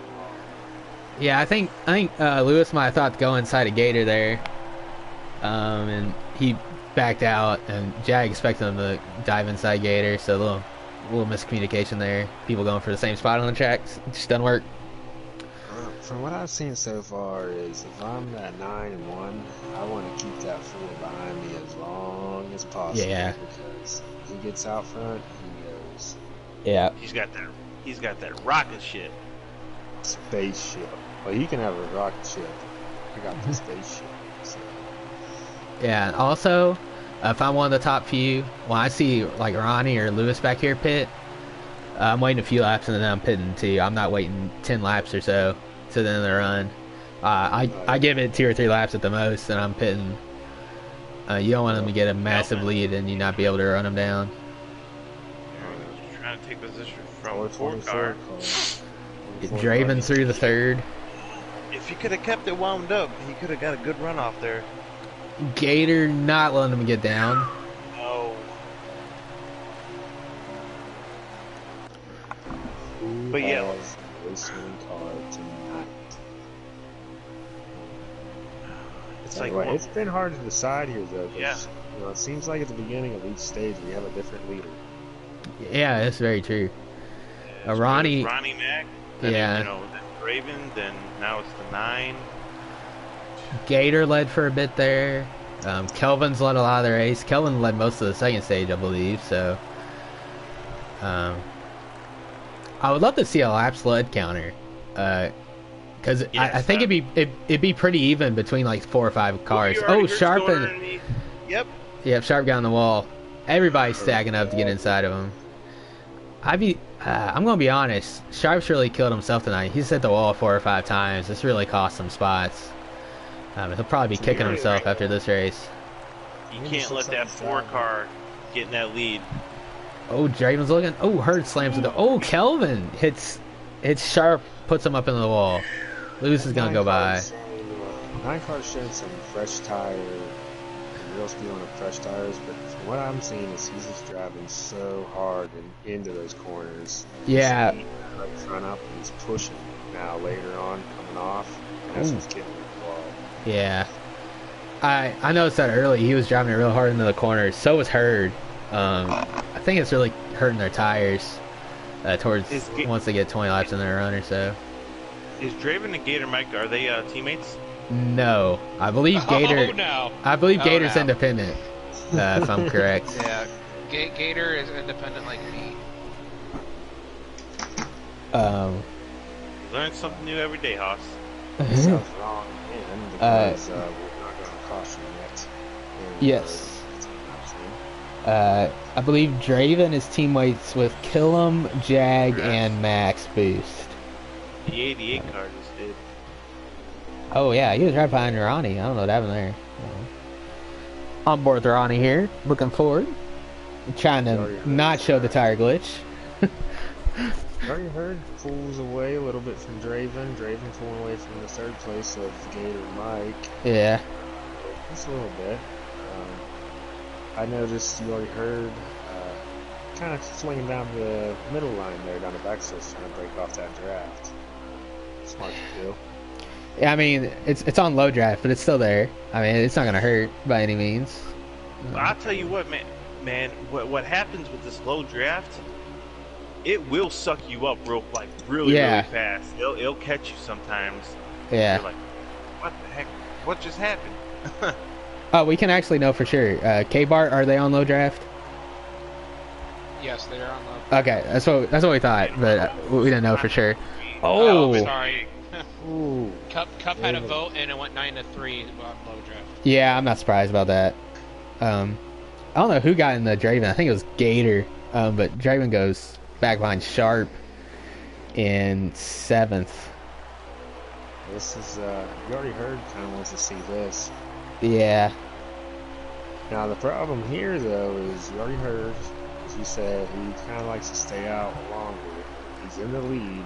Yeah, I think Lewis might have thought to go inside a Gator there. And he backed out, and Jag expected him to dive inside Gator, so a little miscommunication there. People going for the same spot on the track. It just doesn't work.
From what I've seen so far is if I'm at 9-1, I want to keep that 4 behind me as long as possible.
Yeah.
Because he gets out front, he goes
Yeah.
He's got that rocket ship.
spaceship. Well, he can have a rocket ship. I got the spaceship. So.
Yeah, also, if I'm one of the top few, when I see like Ronnie or Lewis back here pit, I'm waiting a few laps and then I'm pitting too. I'm not waiting 10 laps or so to the end of the run. I give it 2 or 3 laps at the most, and I'm pitting. You don't want them to get a massive lead and you not be able to run them down.
Trying to take position from
424
4 car.
Draven through the third.
If he could have kept it wound up, he could have got a good run off there.
Gator not letting them get down.
No. But yeah,
Racing car tonight.
it's like
Anyway, it's been hard to decide here though. 'Cause,
Yeah.
it seems like at the beginning of each stage we have a different leader.
Yeah, that's very true. Ronnie,
Mac. Then
yeah.
then Raven. Then now it's the 9.
Gator led for a bit there. Kelvin's led a lot of the race. Kelvin led most of the second stage, I believe. So, I would love to see a laps led counter, because I think it'd be pretty even between like 4 or 5 cars. Oh, Sharp and
Yep.
Sharp got on the wall. Everybody's stacking up to get inside of him. I'm gonna be honest. Sharp's really killed himself tonight. He's hit the wall 4 or 5 times. This really cost him spots. He'll probably be kicking himself after this race.
You can't let that 4 car get in that lead.
Oh, Draven's looking. Oh, Hurd slams the door. Oh, Kelvin hits Sharp, puts him up in the wall. Lewis is gonna go by.
9 cars showing some fresh tire, real speed on the fresh tires, but from what I'm seeing is he's just driving so hard and into those corners.
Yeah.
He's right front up and he's pushing now later on coming off. And that's what's getting him involved.
Yeah. I noticed that early. He was driving it real hard into the corners. So was Hurd. I think it's really hurting their tires once they get 20 laps in their run or so.
Is Draven and Gator Mike, are they teammates?
No, I believe Gator.
Oh, no.
I believe
Oh,
Gator's
no.
independent. If I'm correct.
Yeah, Gator is independent like me.
Learn something new every day, Hoss.
Sounds wrong again because we're not going to caution yet. And,
Yes. I believe Draven is teammates with Killam, Jag, and Max Boost.
The 88 car just did.
Oh yeah, he was right behind Ronnie. I don't know what happened there. On board with Ronnie here. Looking forward. Trying
You
to
already heard.
not show the tire glitch.
You already heard. Pulls away a little bit from Draven. Draven pulling away from the third place of Gator Mike.
Yeah.
Just a little bit. I noticed you already heard. Kind of swinging down the middle line there, down the backstretch, trying to break off that draft. Smart to do.
Yeah, I mean, it's on low draft, but it's still there. I mean, it's not gonna hurt by any means.
I'll tell you what, man, what happens with this low draft, it will suck you up really fast. It'll catch you sometimes.
Yeah.
You're like, what the heck? What just happened?
Oh, we can actually know for sure. K-Bart, are they on low draft?
Yes, they're on the.
Okay, that's what we thought, but we didn't know for sure.
Oh,
Oh,
sorry.
Ooh.
Cup had a vote and it went 9-3 on low draft.
yeah, I'm not surprised about that. I don't know who got in the Draven. I think it was Gator, but Draven goes back behind Sharp in 7th.
This is, you already heard, kind of wants to see this.
Yeah,
Now, the problem here, though, is you already heard, as you said, he kind of likes to stay out longer. He's in the lead.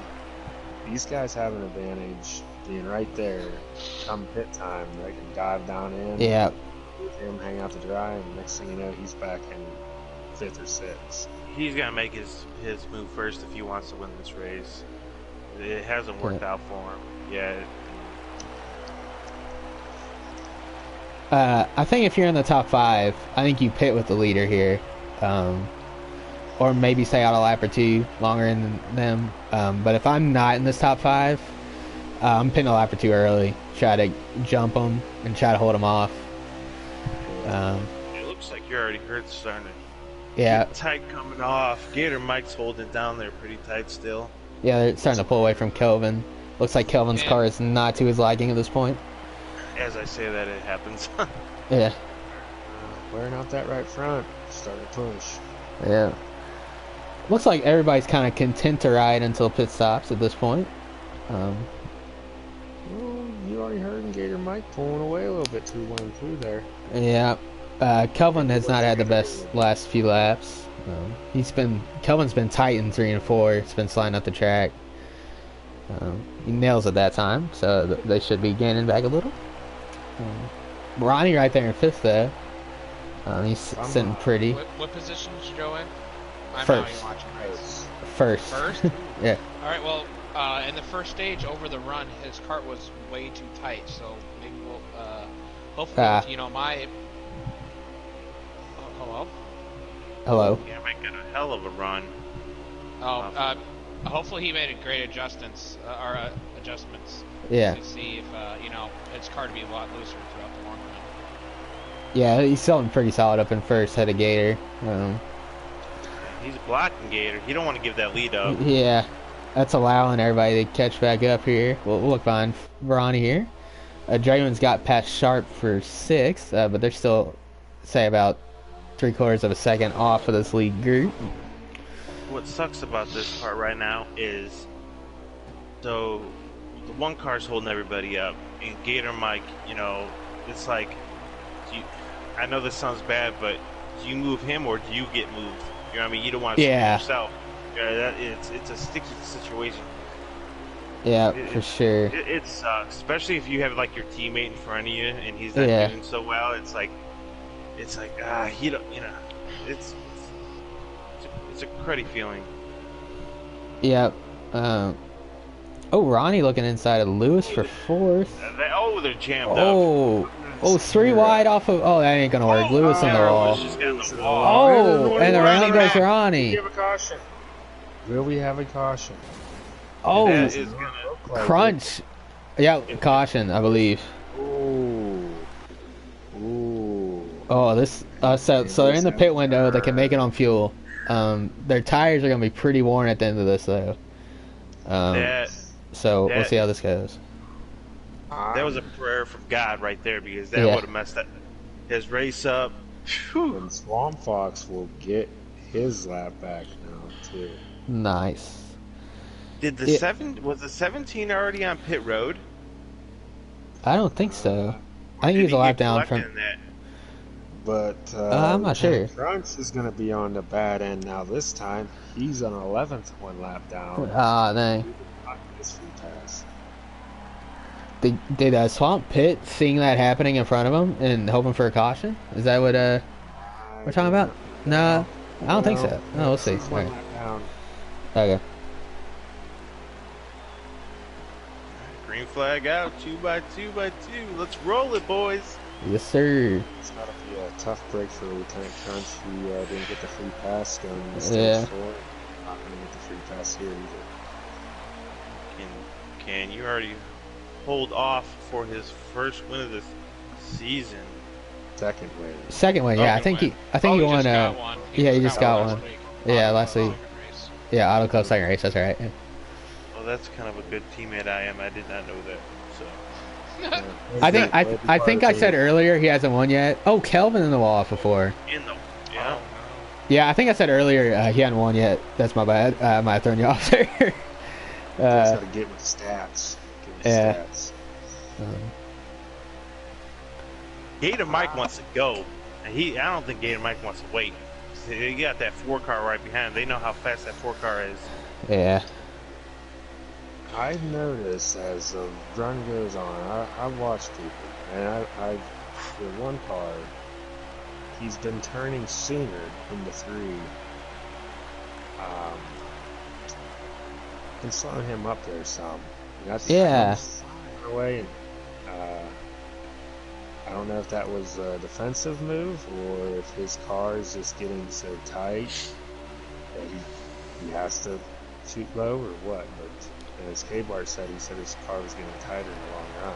These guys have an advantage being right there. Come pit time, they can dive down in.
yeah.
With him hang out to dry, and next thing you know, he's back in 5th or 6th.
He's gonna make his move first if he wants to win this race. It hasn't worked out for him yet.
I think if you're in the top 5, I think you pit with the leader here, or maybe stay out a lap or 2 longer than them. But if I'm not in this top 5, I'm pitting a lap or 2 early. Try to jump them and try to hold them off.
It looks like you're already hurt, starting to
Yeah,
get tight coming off. Gator Mike's holding it down there pretty tight still.
yeah, they're starting to pull away from Kelvin. Looks like Kelvin's car is not to his liking at this point.
As I say that, it happens.
Yeah,
Wearing out that right front, starting to push.
yeah. Looks like everybody's kind of content to ride until pit stops at this point.
Well, you already heard Gator Mike pulling away a little bit through 1 and 2 there.
Yeah, Kelvin has not had the best last few laps. Kelvin's been tight in 3 and 4. It's been sliding up the track. He nails it that time, so they should be gaining back a little. Ronnie right there in 5th though. He's sitting pretty.
What position did you go in? I'm
First.
not even watching race.
First.
First?
Yeah.
All right. Well, in the first stage over the run, his cart was way too tight. So maybe we'll hopefully, my. Hello.
Hello.
Yeah, making a hell of a run.
Hopefully he made great adjustments adjustments.
Yeah.
To see if his car to be a lot looser throughout the long run.
Yeah, he's selling pretty solid up in first, head of Gator.
He's blocking Gator. He don't want to give that lead up.
Yeah, that's allowing everybody to catch back up here. We'll look behind Ronnie here. Draymond's got past Sharp for 6th, but they're still, say, about 3/4 of a second off of this lead group.
What sucks about this part right now is, so the one car's holding everybody up, and Gator Mike, it's like, I know this sounds bad, but do you move him or do you get moved? You know what I mean? You don't want to screw yourself. It's a sticky situation.
Yeah, for sure.
It sucks, especially if you have like your teammate in front of you and he's not doing so well. It's like it's a cruddy feeling.
Yeah. Ronnie looking inside of Lewis for 4th.
They're jammed up.
Oh, 3 wide off of. Oh, that ain't gonna work. Lewis on the wall.
Just got on the wall.
And around goes Ronnie.
Give a caution. Will we have a caution?
Oh,
That is gonna
crunch. Yeah, caution, I believe.
Ooh.
Oh, this. So they're in the pit window. They can make it on fuel. Their tires are gonna be pretty worn at the end of this, though. So we'll see how this goes.
That was a prayer from God right there, because that would have messed up his race up.
And Swamp Fox will get his lap back now too.
Nice.
Was the 17 already on pit road?
I don't think so. I
Or
think
did
he's a
he
lap
get
down
collected
from.
in that?
But
I'm not
Lieutenant
sure.
Crunch is going to be on the bad end now. This time, he's on 11th, one lap down.
Ah, dang.
He did not get his free pass.
Did Swamp Pit seeing that happening in front of him and hoping for a caution? Is that what we're
I
talking
do
about?
not.
Nah, I don't think
No,
so. Oh, we'll see.
he's
All
one
right.
lap down.
Okay.
Green flag out, 2x2x2. Let's roll it, boys.
Yes, sir.
It's got to be a tough break for Lieutenant Crunch. He didn't get the free pass going into stage
Yeah.
4. Not going to get the free pass here either.
Can you already hold off for his first win of the season?
Second win.
Second one, yeah. I think he
he
won.
just got one.
Yeah, he just got one.
last week.
Yeah,
Auto
last
Club
week.
second race.
Yeah, Auto Club second race. That's right.
Well, that's kind of a good teammate I am. I did not know that. So
I think I said earlier he hasn't won yet. Oh, Kelvin in the wall before.
in the
Oh,
yeah.
no.
Yeah, I think I said earlier he hadn't won yet. That's my bad. I might have thrown you off there.
He's got to get with stats. Get with
Yeah.
stats.
Gator Mike wants to go. And I don't think Gator Mike wants to wait. They got that 4 car right behind him. They know how fast that 4 car is.
Yeah.
I've noticed as the run goes on, I've watched people, and I've with one car, he's been turning sooner into 3. Been slowing him up there some. And that's
Yeah.
away, and I don't know if that was a defensive move or if his car is just getting so tight that he has to shoot low or what. But as K-Bar said, he said his car was getting tighter in the long run.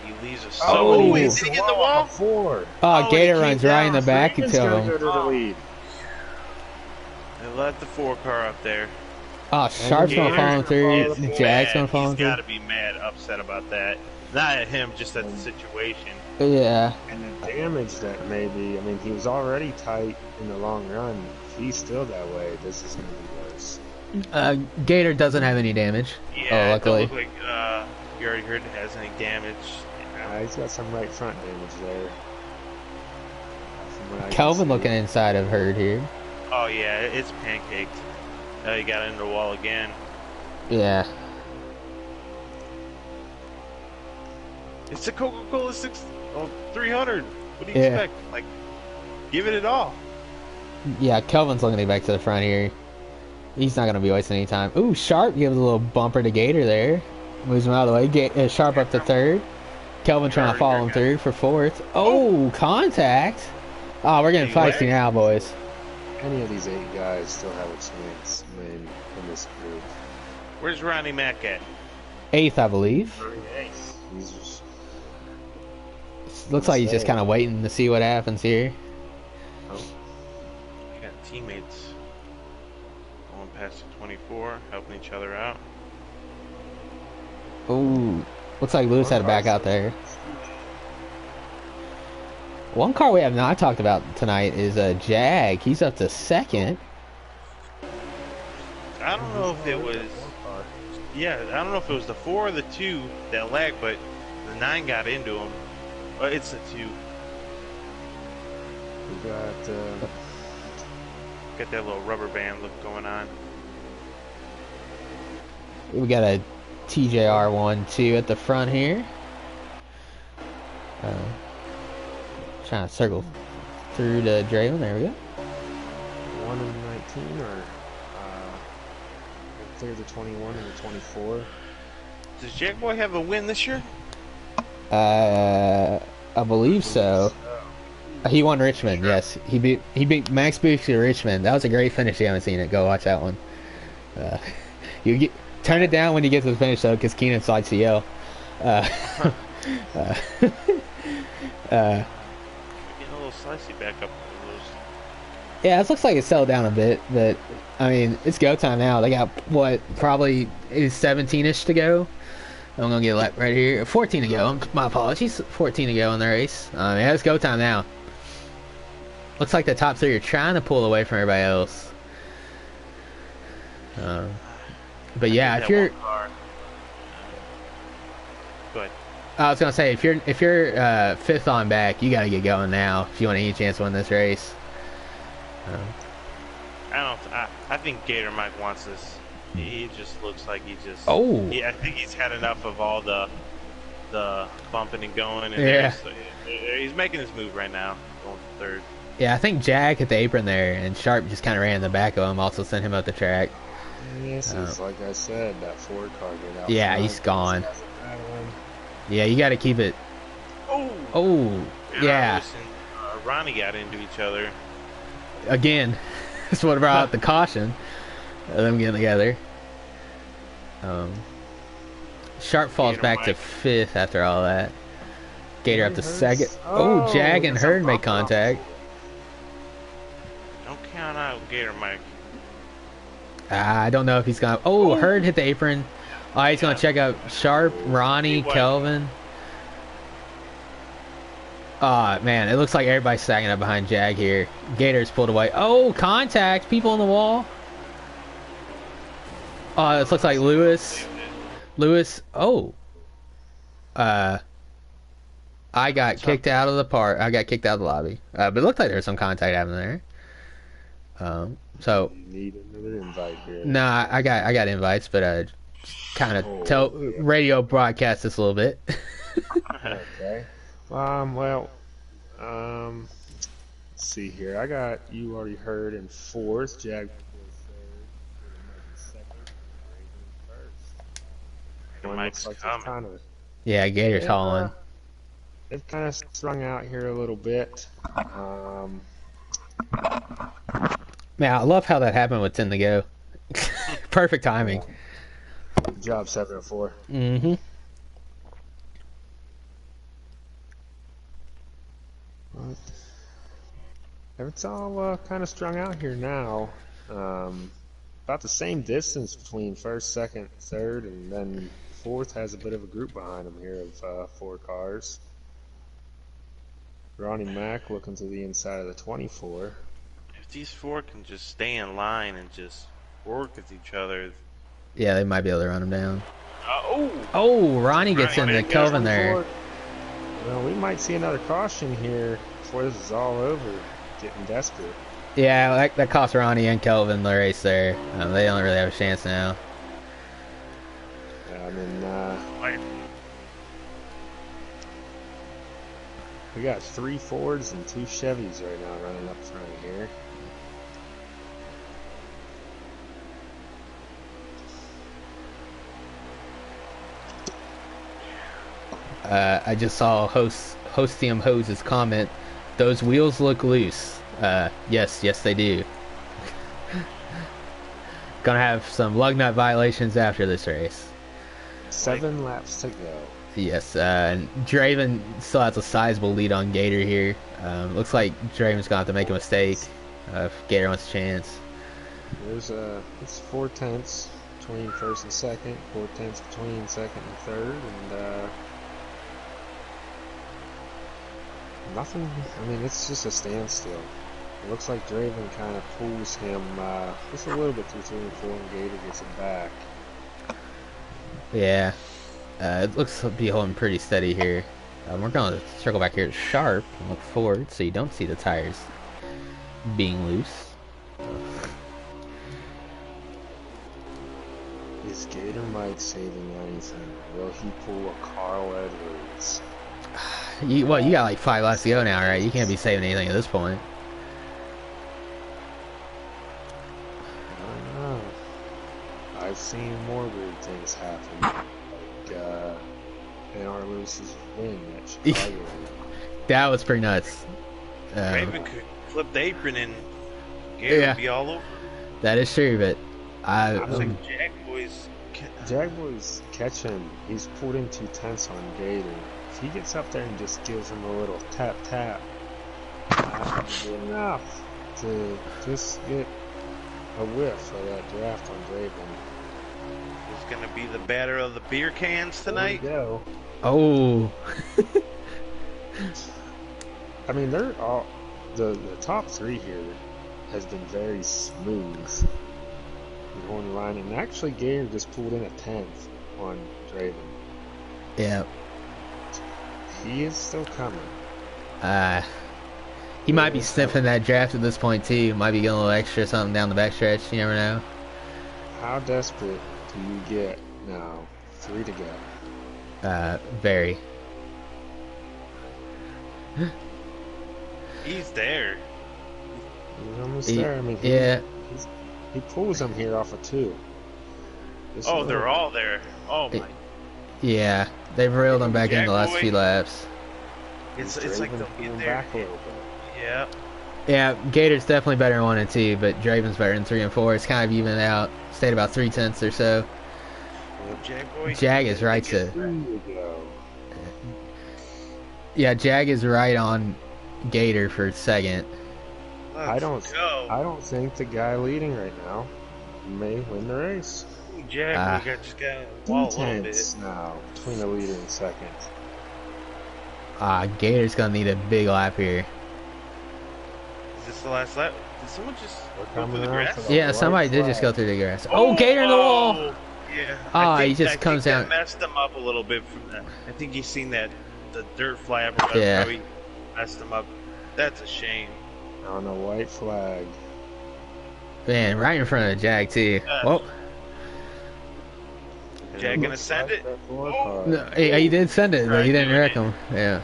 He leaves us
Oh,
so.
wait,
Did he get in the wall?
Before.
Oh,
Oh,
Gator
he
runs
came
right in the
down.
back
Freeman's
until
gonna
him.
go to the lead.
They let the 4 car up there.
Oh, Sharp's gonna follow him through.
He's
Jack's
mad.
gonna follow him
He's
through.
got to be mad, upset about that. Not at him, just at the situation.
Yeah.
And the damage that maybe, I mean, he was already tight in the long run. If he's still that way, this is going to be worse.
Gator doesn't have any damage.
Yeah,
Oh,
it
luckily.
don't look like you already heard it has any damage.
He's got some right front damage there. From what I can
Kelvin
see.
looking inside of Herd here.
Oh yeah, it's pancaked. He got into the wall again.
Yeah.
It's a Coca-Cola 300. What do you
Yeah.
expect? Like, give it all.
Yeah, Kelvin's looking to get back to the front here. He's not going to be wasting any time. Ooh, Sharp gives a little bumper to Gator there. Moves him out of the way. Sharp up to third. Kelvin trying to follow him through for fourth. Oh, contact. Oh, we're getting feisty now, boys.
Any of these 8 guys still have a chance in this group.
Where's Ronnie Mack at?
Eighth, I believe.
He's just
Looks like he's just kind of waiting to see what happens here.
We got teammates going past the 24, helping each other out.
Ooh, looks like Lewis had to back out there. One car we have not talked about tonight is a Jag. He's up to second.
I don't know if it was. Yeah, I don't know if it was the 4 or the 2 that lagged, but the 9 got into him. Well, it's the 2.
we
Got that little rubber band look going on.
We got a TJR 1-2 at the front here. Trying to circle through to Draven. There we go.
1 and 19 or clear the 21 and the 24.
Does Jack Boy have a win this year?
I believe so. He won Richmond. Yes, he beat Max Booksy Richmond. That was a great finish. If you haven't seen it, go watch that one. Turn it down when you get to the finish though, because Keenan likes to yell.
Getting a little slicey back up.
Yeah, it looks like it settled down a bit, but I mean, it's go time now. They got what probably is 17ish to go. I'm gonna get a lap right here. 14 to go. My apologies. 14 to go in the race. Yeah, it's go time now. Looks like the top 3 are trying to pull away from everybody else. But yeah, if you're
Go ahead.
I was gonna say if you're fifth on back, you gotta get going now if you want any chance to win this race.
I think Gator Mike wants this. He just looks like he just.
Oh.
I think he's had enough of all the bumping and going, and
Yeah.
he's making his move right now, going to third.
Yeah, I think Jag hit the apron there, and Sharp just kind of ran in the back of him, also sent him up the track.
Yes, it's like I said, that Ford car get out.
Yeah,
front,
he's gone.
has a battling.
Yeah, you got to keep it.
Oh.
Oh, yeah.
Lewis and Ronnie got into each other.
Again, that's what brought out the caution of them getting together. Sharp falls
Gator
back to
Mike.
fifth after all that. Gator up to
Hurts.
second. Oh, Jag and
that's a
Hurd make
bumper off the
contact.
floor.
Don't count out Gator Mike.
I don't know if he's gonna. Oh, Hurd hit the apron. Oh, he's gonna check out Sharp, Ronnie,
What?
Kelvin. Oh man, it looks like everybody's stacking up behind Jag here. Gator's pulled away. Oh, contact! People on the wall. Oh, this looks like Lewis. Lewis. Oh. I got kicked out of the part. I got kicked out of the lobby. But it looked like there was some contact happening there. So
You need another invite here.
nah, I got invites, but kind of radio broadcast this a little bit.
Okay. Well, let's see here. I got you already heard in fourth, Jag second, Raven first. One
Mike's
looks
coming.
kind of
Yeah, Gator's hauling.
they've kind of strung out here a little bit.
Man, I love how that happened with 10 to go. Perfect timing.
Good job 704.
Mm-hmm.
But it's all kind of strung out here now. About the same distance between first, second, third, and then fourth has a bit of a group behind him here of 4 cars. Ronnie Mack looking to the inside of the 24.
If these 4 can just stay in line and just work with each other.
Yeah, they might be able to run him down.
Oh!
Oh, Ronnie gets
Ronnie
into
gets
Kelvin there.
Well, we might see another caution here before this is all over. Getting desperate.
Yeah, that cost Ronnie and Kelvin the race there. They don't really have a chance now.
I mean,
Like,
we got 3 Fords and 2 Chevys right now running up front here.
I just saw Hostium Hose's comment. Those wheels look loose. Yes, they do. Gonna have some lug nut violations after this race.
7 laps to go.
Yes, and Draven still has a sizable lead on Gator here. Looks like Draven's gonna have to make a mistake if Gator wants a chance.
There's it's 4 tenths between first and second, 4 tenths between second and third, and nothing. I mean, it's just a standstill. It looks like Draven kind of pulls him just a little bit through 3 and 4, and Gator gets him back.
Yeah, it looks to be holding pretty steady here. We're going to circle back here to Sharp and look forward so you don't see the tires being loose.
Is Gator Mike saving anything? Will he pull a Carl Edwards?
You got like 5 laps to go now, right? You can't be saving anything at this point.
I don't know. I've seen more weird things happen. Like NARL Lewis's win at Chicago.
That was pretty nuts.
Raven could flip the apron and Gator
Yeah.
would be all over.
That is true, but
I was like, Jack Boys.
Jaguars catch him. He's pulled in 2 tenths on Gator. If he gets up there and just gives him a little tap, that would be enough to just get a whiff of that draft on Draven.
It's going to be the batter of the beer cans tonight.
There we go.
oh,
I mean, they're all the top 3 here has been very smooth. Going the line, and actually Gator just pulled in a 10th on Draven.
yeah.
he is still coming.
He might be sniffing that draft at this point too. Might be getting a little extra something down the backstretch. You never know.
How desperate do you get now? 3 to go.
Very.
He's there.
He's almost there. I mean, he pulls them here off of 2.
Oh, they're all there. Oh my.
Yeah, they've reeled him back in the last few laps.
It's like they'll get there.
Back a little bit.
Yeah.
Yeah, Gator's definitely better in 1 and 2, but Draven's better in 3 and 4. It's kind of evened out. Stayed about 3/10 or so. Jag is right to. Yeah, Jag is right on Gator for second.
I don't think the guy leading right now may win the race.
Jag, we just got a wall a little bit
now between the leader and second.
Gator's gonna need a big lap here.
Is this the last lap? Did someone just go through the grass?
Yeah, somebody did just go through the grass. Oh, Gator in the wall!
Yeah.
He just comes down.
That messed him up a little bit from that. I think he's seen the dirt fly up.
Yeah.
Probably messed him up. That's a shame.
On a white flag.
Man, right in front of the Jag too. Whoa.
Jag gonna send it?
No, he did send it, but he didn't wreck him. Yeah.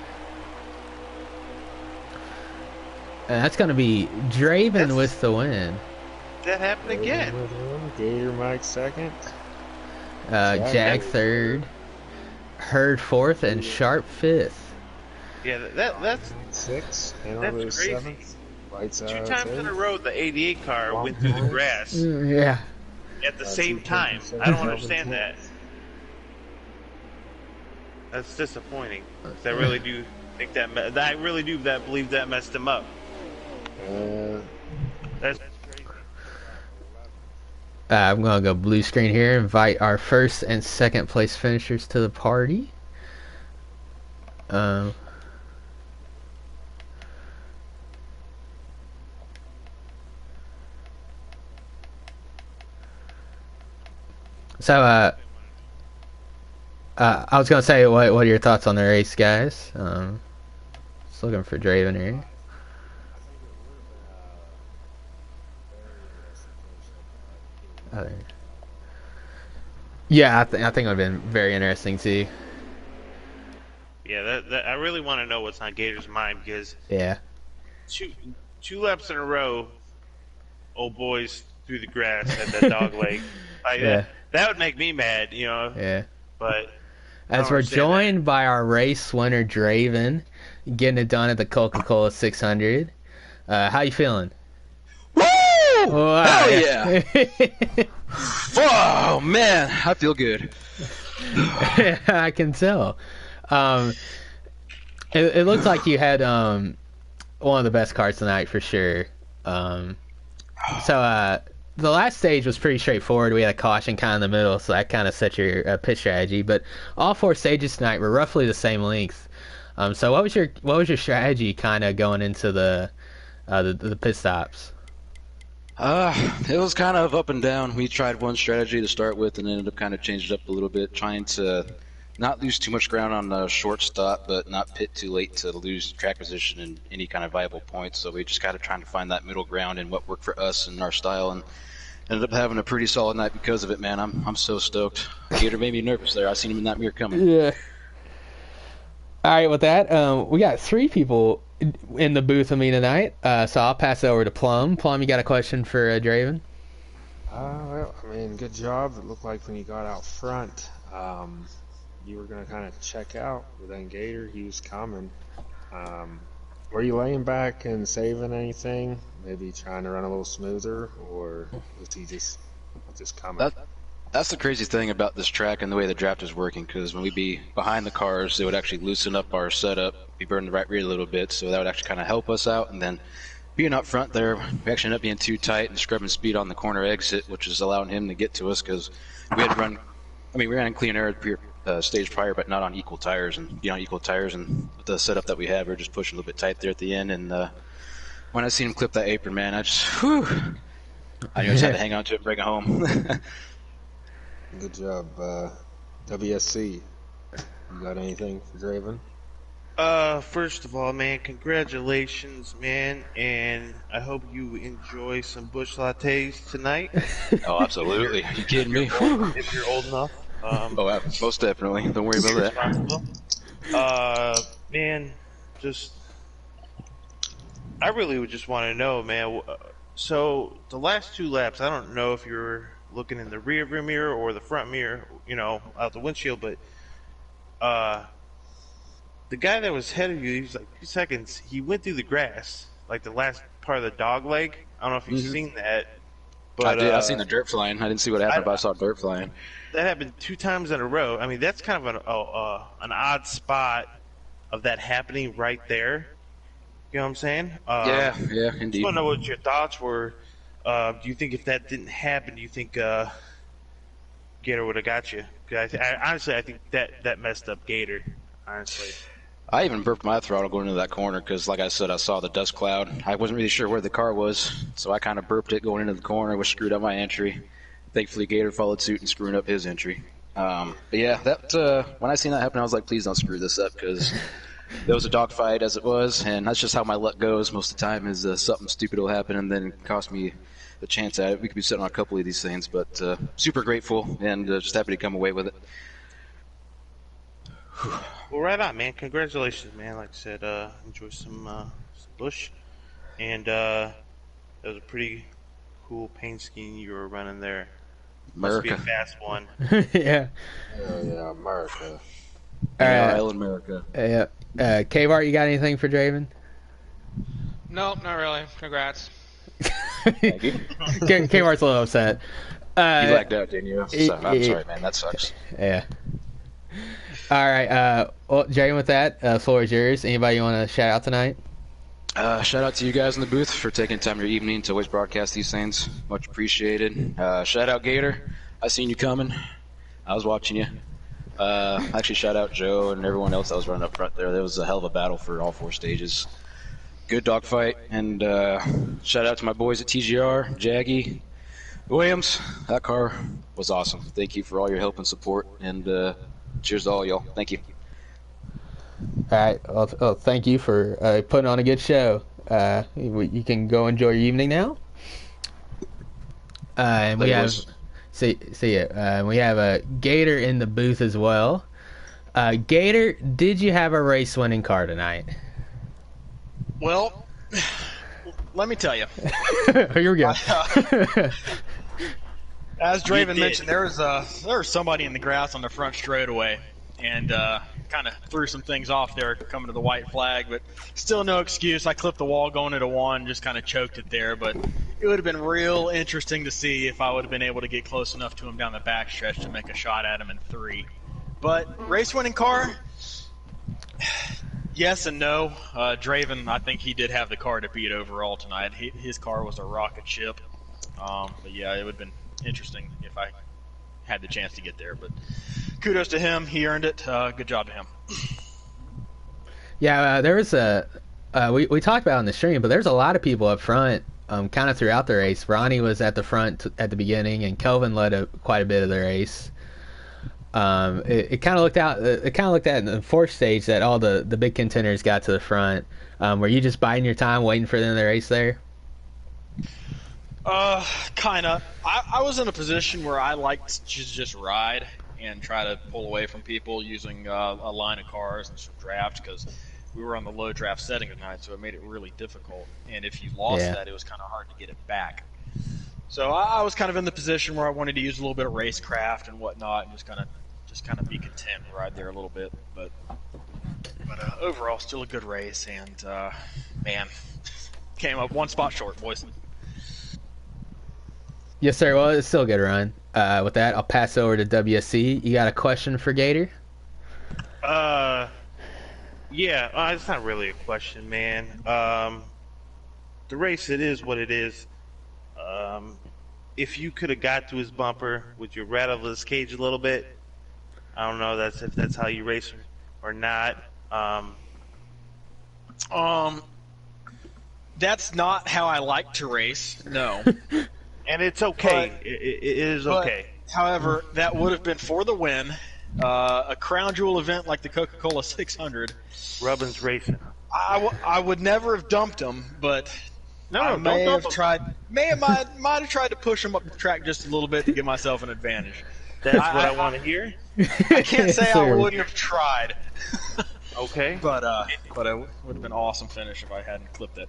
That's gonna be Draven with the win.
That happened again.
Gator Mike second.
Jag third. Herd fourth and Sharp fifth.
Yeah, that's
6.
That's crazy.
7th. Lights
2 times in a row, the 88 car went through the grass.
Yeah.
At the same time. I don't understand that. That's disappointing. I really do think that. I really do believe that messed him up. That's crazy.
I'm gonna go blue screen here. Invite our first and second place finishers to the party. So I was gonna say, what are your thoughts on the race, guys? Just looking for Draven here. Yeah, I think it would have been very interesting too.
Yeah, I really want to know what's on Gator's mind because
yeah,
two laps in a row, old boys through the grass at that dog leg. That would make me mad, you know.
Yeah.
But
as we're joined by our race winner Draven, getting it done at the Coca-Cola 600. How you feeling?
Woo!
Wow.
Hell yeah! Oh man, I feel good.
I can tell. It looks like you had one of the best cars tonight for sure. So the last stage was pretty straightforward. We had a caution kind of in the middle, so that kind of set your pit strategy. But all 4 stages tonight were roughly the same length. So what was your strategy kind of going into the pit stops?
It was kind of up and down. We tried one strategy to start with and ended up kind of changing it up a little bit, trying to not lose too much ground on the short stop, but not pit too late to lose track position and any kind of viable points. So we just kind of trying to find that middle ground and what worked for us and our style, and ended up having a pretty solid night because of it, man. I'm so stoked. Gator made me nervous there. I seen him in that mirror coming.
Yeah. All right, with that, we got 3 people in the booth with me tonight, so I'll pass it over to Plum. Plum, you got a question for Draven?
Well, I mean, good job. It looked like when you got out front, you were going to kind of check out, but then Gator, he was coming. Were you laying back and saving anything? Maybe trying to run a little smoother, or was he just coming?
That's the crazy thing about this track and the way the draft is working, because when we'd be behind the cars, it would actually loosen up our setup. We burn the right rear a little bit, so that would actually kind of help us out. And then being up front there, we actually ended up being too tight and scrubbing speed on the corner exit, which is allowing him to get to us because we had to run. I mean, we ran in clean air stage prior, but not on equal tires. And being on equal tires and with the setup that we have, we are just pushing a little bit tight there at the end. And when I seen him clip that apron, man, I just I just had to hang on to it and bring it home.
Good job, WSC. You got anything for Draven?
First of all, man, congratulations, man, and I hope you enjoy some bush lattes tonight.
Oh, absolutely. You kidding me?
If you're old enough.
Oh, most definitely. Don't worry about that.
Responsible. Man, just I really would just want to know, man. So the last 2 laps, I don't know if you're looking in the rear view mirror or the front mirror, out the windshield, but uh, the guy that was ahead of you, he was like 2 seconds. He went through the grass, like the last part of the dog leg. I don't know if you've seen that,
I
but
did. I seen the dirt flying. I didn't see what happened, but I saw dirt flying.
that happened 2 times in a row. I mean, that's kind of an odd spot of that happening right there. You know what I'm saying?
Yeah,
Just
indeed.
want to know what your thoughts were. Do you think if that didn't happen, do you think Gator would have got you? 'Cause honestly, I think that messed up Gator. Honestly.
I even burped my throttle going into that corner because, like I said, I saw the dust cloud. I wasn't really sure where the car was, so I kind of burped it going into the corner, which screwed up my entry. Thankfully, Gator followed suit and screwed up his entry. But yeah, when I seen that happen, I was like, please don't screw this up because there was a dogfight as it was, and that's just how my luck goes most of the time is something stupid will happen and then cost me the chance at it. We could be sitting on a couple of these things, but super grateful and just happy to come away with it.
Well, right on, man. Congratulations, man. Like I said, enjoy some bush, and that was a pretty cool paint scheme you were running there. Must be a
America.
fast one.
Yeah.
Oh, yeah, America.
NARL America.
K-Bart, you got anything for Draven?
No, not really. Congrats.
Thank you.
K-Bart's a little upset.
You lagged out, didn't you? So, I'm
it-
sorry, man. That sucks.
Yeah. All right. Well, Draven, with that, floor is yours. Anybody you want to shout out tonight?
Shout out to you guys in the booth for taking time of your evening to always broadcast these things. Much appreciated. Shout out Gator. I seen you coming. I was watching you. Actually, shout out Joe and everyone else that was running up front there. There was a hell of a battle for all 4 stages. Good dogfight. And shout out to my boys at TGR, Jaggy, Williams. That car was awesome. Thank you for all your help and support. And cheers to all y'all. Thank you.
All right. Well, thank you for putting on a good show. You can go enjoy your evening now. And we
Later,
have
boys.
see ya. We have a Gator in the booth as well. Gator, did you have a race-winning car tonight?
Well, let me tell you.
Here we go.
As
You
Draven
did.
mentioned, there was somebody in the grass on the front straightaway, and kind of threw some things off there coming to the white flag, but still no excuse. I clipped the wall going into 1, just kind of choked it there, but it would have been real interesting to see if I would have been able to get close enough to him down the backstretch to make a shot at him in 3. But race-winning car, yes and no. Draven, I think he did have the car to beat overall tonight. His car was a rocket ship. But yeah, it would have been interesting if I had the chance to get there. But kudos to him. He earned it. Good job to him.
Yeah, there was we talked about it on the stream, but there's a lot of people up front, kind of throughout the race. Ronnie was at the front at the beginning, and Kelvin led quite a bit of the race. It kind of looked out. It kind of looked at in the 4th stage that all the big contenders got to the front. Were you just biding your time, waiting for them to race there?
Kinda. I was in a position where I liked to just ride and try to pull away from people using a line of cars and some draft because we were on the low draft setting tonight, so it made it really difficult. And if you lost that, it was kind of hard to get it back. So I was kind of in the position where I wanted to use a little bit of racecraft and whatnot, and just kind of be content and ride there a little bit. But overall, still a good race, and man, came up 1 spot short, boys.
Yes, sir. Well, it's still a good run. With that, I'll pass over to WSC. You got a question for Gator?
Yeah, it's not really a question, man. The race, it is what it is. If you could have got to his bumper, would you rattle his cage a little bit? I don't know if that's how you race or not.
That's not how I like to race. No.
And it's okay.
But-
It is
But,
okay.
however, that would have been for the win, a crown jewel event like the Coca-Cola 600,
Rubbin's racing.
I would never have dumped him, but I
No,
may
don't
have
dump him.
tried. Might have tried to push him up the track just a little bit to give myself an advantage.
That's what I want to hear.
I can't say I
Sir.
wouldn't have tried,
Okay.
but it would have been an awesome finish if I hadn't clipped that.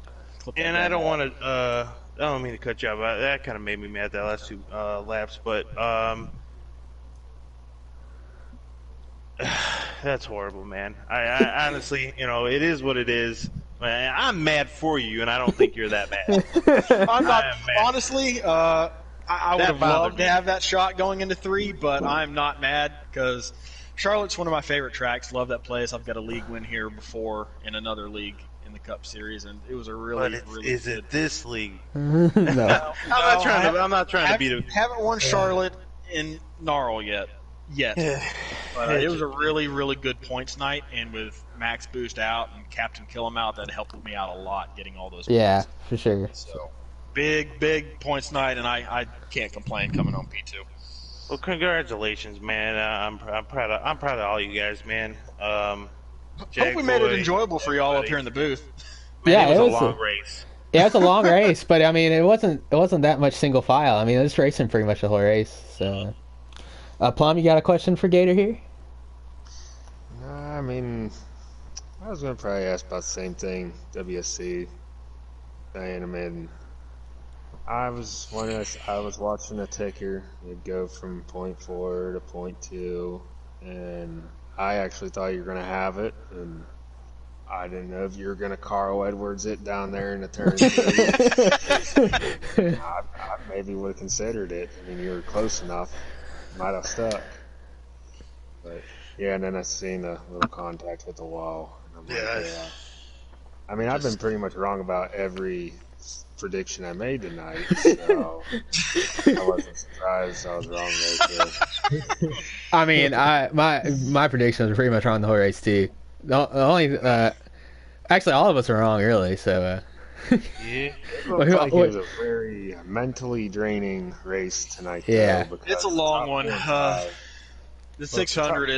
And I don't want to. I don't mean to cut you off. That kind of made me mad that last two laps, but that's horrible, man. I honestly, it is what it is. I'm mad for you, and I don't think you're that mad.
I'm not
I am mad.
honestly. I would
That
have
bothered
loved to
me.
have that shot going into 3, but I'm not mad because Charlotte's one of my favorite tracks. Love that place. I've got a league win here before in another league in the Cup Series, and it was a really,
But
really
is
good.
it this league?
No.
I'm not trying to beat it.
Haven't won Charlotte in NARL yet. But it was a really, really good points night, and with Max Boost out and Captain Kill him out, that helped me out a lot getting all those
Yeah,
points.
for sure.
So big points night, and I can't complain coming home P2.
Well, congratulations, man. I'm proud of all you guys, man.
Hope we made it enjoyable for y'all up here in the booth.
Man,
Yeah,
it was
it
a
was
long race.
Yeah, it's a long race, but I mean, it wasn't that much single file. I mean, it was racing pretty much the whole race. So, Plum, you got a question for Gator here?
I mean, I was gonna probably ask about the same thing. WSC. And I mean, I was watching a ticker. It'd go from point 4 to point 2, and I actually thought you were gonna have it, and I didn't know if you were gonna Carl Edwards it down there in the turn 3. I maybe would have considered it. I mean, you were close enough. Might have stuck. But yeah, and then I seen a little contact with the wall. And I'm like, yeah. I mean, I've been pretty much wrong about every prediction I made tonight, so I wasn't surprised I was wrong there too.
I mean, my prediction was pretty much wrong the whole race too. The only, actually, all of us were wrong really. So,
Yeah.
It looked like it was a very mentally draining race tonight.
Yeah.
though, because
It's a long
top
one.
45
The 600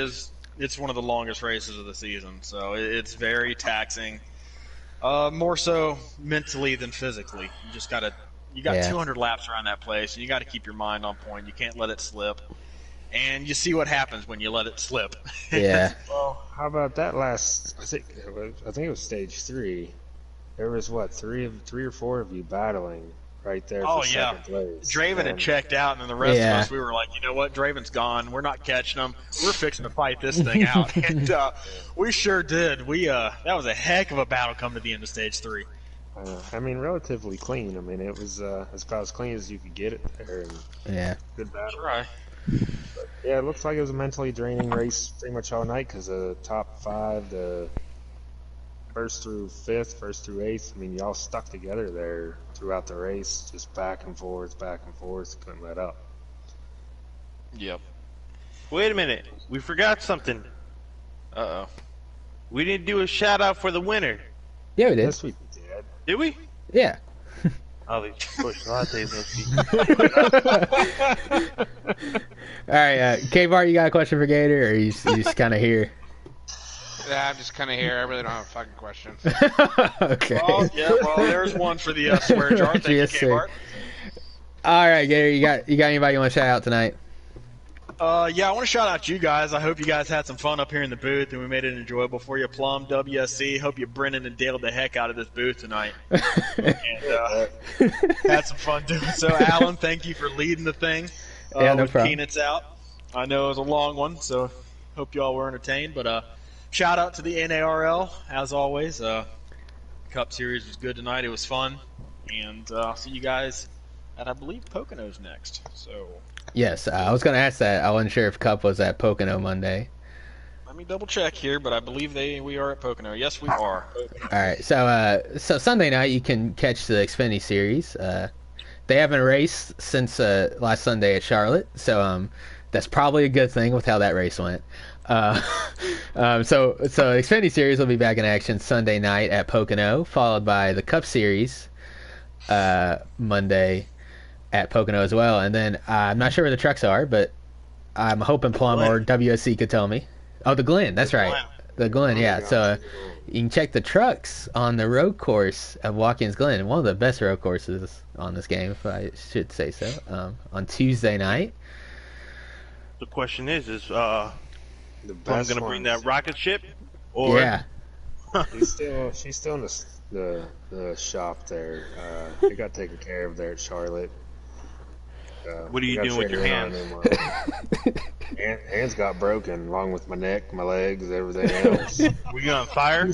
it's one of the longest races of the season, so it's very taxing. More so mentally than physically. You got 200 laps around that place, and you got to keep your mind on point. You can't let it slip. And you see what happens when you let it slip.
yeah,
Well, how about that last? I think it was stage 3. There was three or four of you battling right there
Oh,
for
yeah.
second place.
Draven had
And
checked out, and then the rest
Yeah.
of us, we were like, you know what, Draven's gone. We're not catching him. We're fixing to fight this thing out. And we sure did. That was a heck of a battle coming to the end of stage 3.
I mean, relatively clean. I mean, it was about as clean as you could get it there. And
yeah.
good battle.
Right.
Yeah, it looks like it was a mentally draining race pretty much all night because the top 5, the first through 5th, first through 8th, I mean, y'all stuck together there throughout the race, just back and forth, couldn't let up.
Yep.
Wait a minute. We forgot something.
Uh-oh.
We didn't do a shout out for the winner.
Yeah, we did.
Yes, we did.
Did we?
Yeah.
Oh, these push lattes must be.
All right, K-Bart, you got a question for Gator, or you just kind of here?
Yeah, I'm just kind of here. I really don't have a fucking question.
Okay.
Oh, yeah, well, there's one for the swear jar. Thank
Yes,
you,
sir.
K-Bart.
All right, Gator, you got anybody you want to shout out tonight?
Yeah, I want to shout out you guys. I hope you guys had some fun up here in the booth and we made it enjoyable for you. Plum, WSC, hope you Brennan and Dale the heck out of this booth tonight. And had some fun doing so. Alan, thank you for leading the thing
Yeah, no
with
problem.
Peanuts out. I know it was a long one, so hope you all were entertained. But shout out to the NARL, as always. Cup Series was good tonight. It was fun. And I'll see you guys at, I believe, Poconos next. So
Yes, I was going to ask that. I wasn't sure if Cup was at Pocono Monday.
let me double check here, but I believe we are at Pocono. Yes, we are.
All right, so Sunday night you can catch the Xfinity Series. They haven't raced since last Sunday at Charlotte, so that's probably a good thing with how that race went. So Xfinity Series will be back in action Sunday night at Pocono, followed by the Cup Series Monday at Pocono as well. And then I'm not sure where the trucks are, but I'm hoping Plum or WSC could tell me. Oh, the Glen. That's right.
Glen.
The Glen.
Oh,
Yeah.
yeah.
So you can check the trucks on the road course of Watkins Glen, one of the best road courses on this game, if I should say so. On Tuesday night.
The question is
The
Plum
best
gonna bring
ones.
that rocket ship, or
Yeah.
She's still in the shop there. It got taken care of there at Charlotte.
What are you
I gotta
doing with
trade
your
her on
hands?
in hands got broken, along with my neck, my legs, everything else.
were you on fire?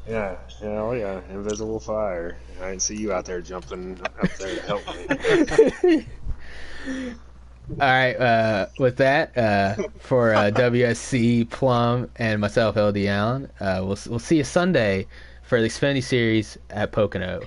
Yeah, hell yeah, invisible fire. I didn't see you out there jumping up there to help me.
All right. With that, for WSC Plum and myself, LD Allen, we'll see you Sunday for the Xfinity Series at Pocono.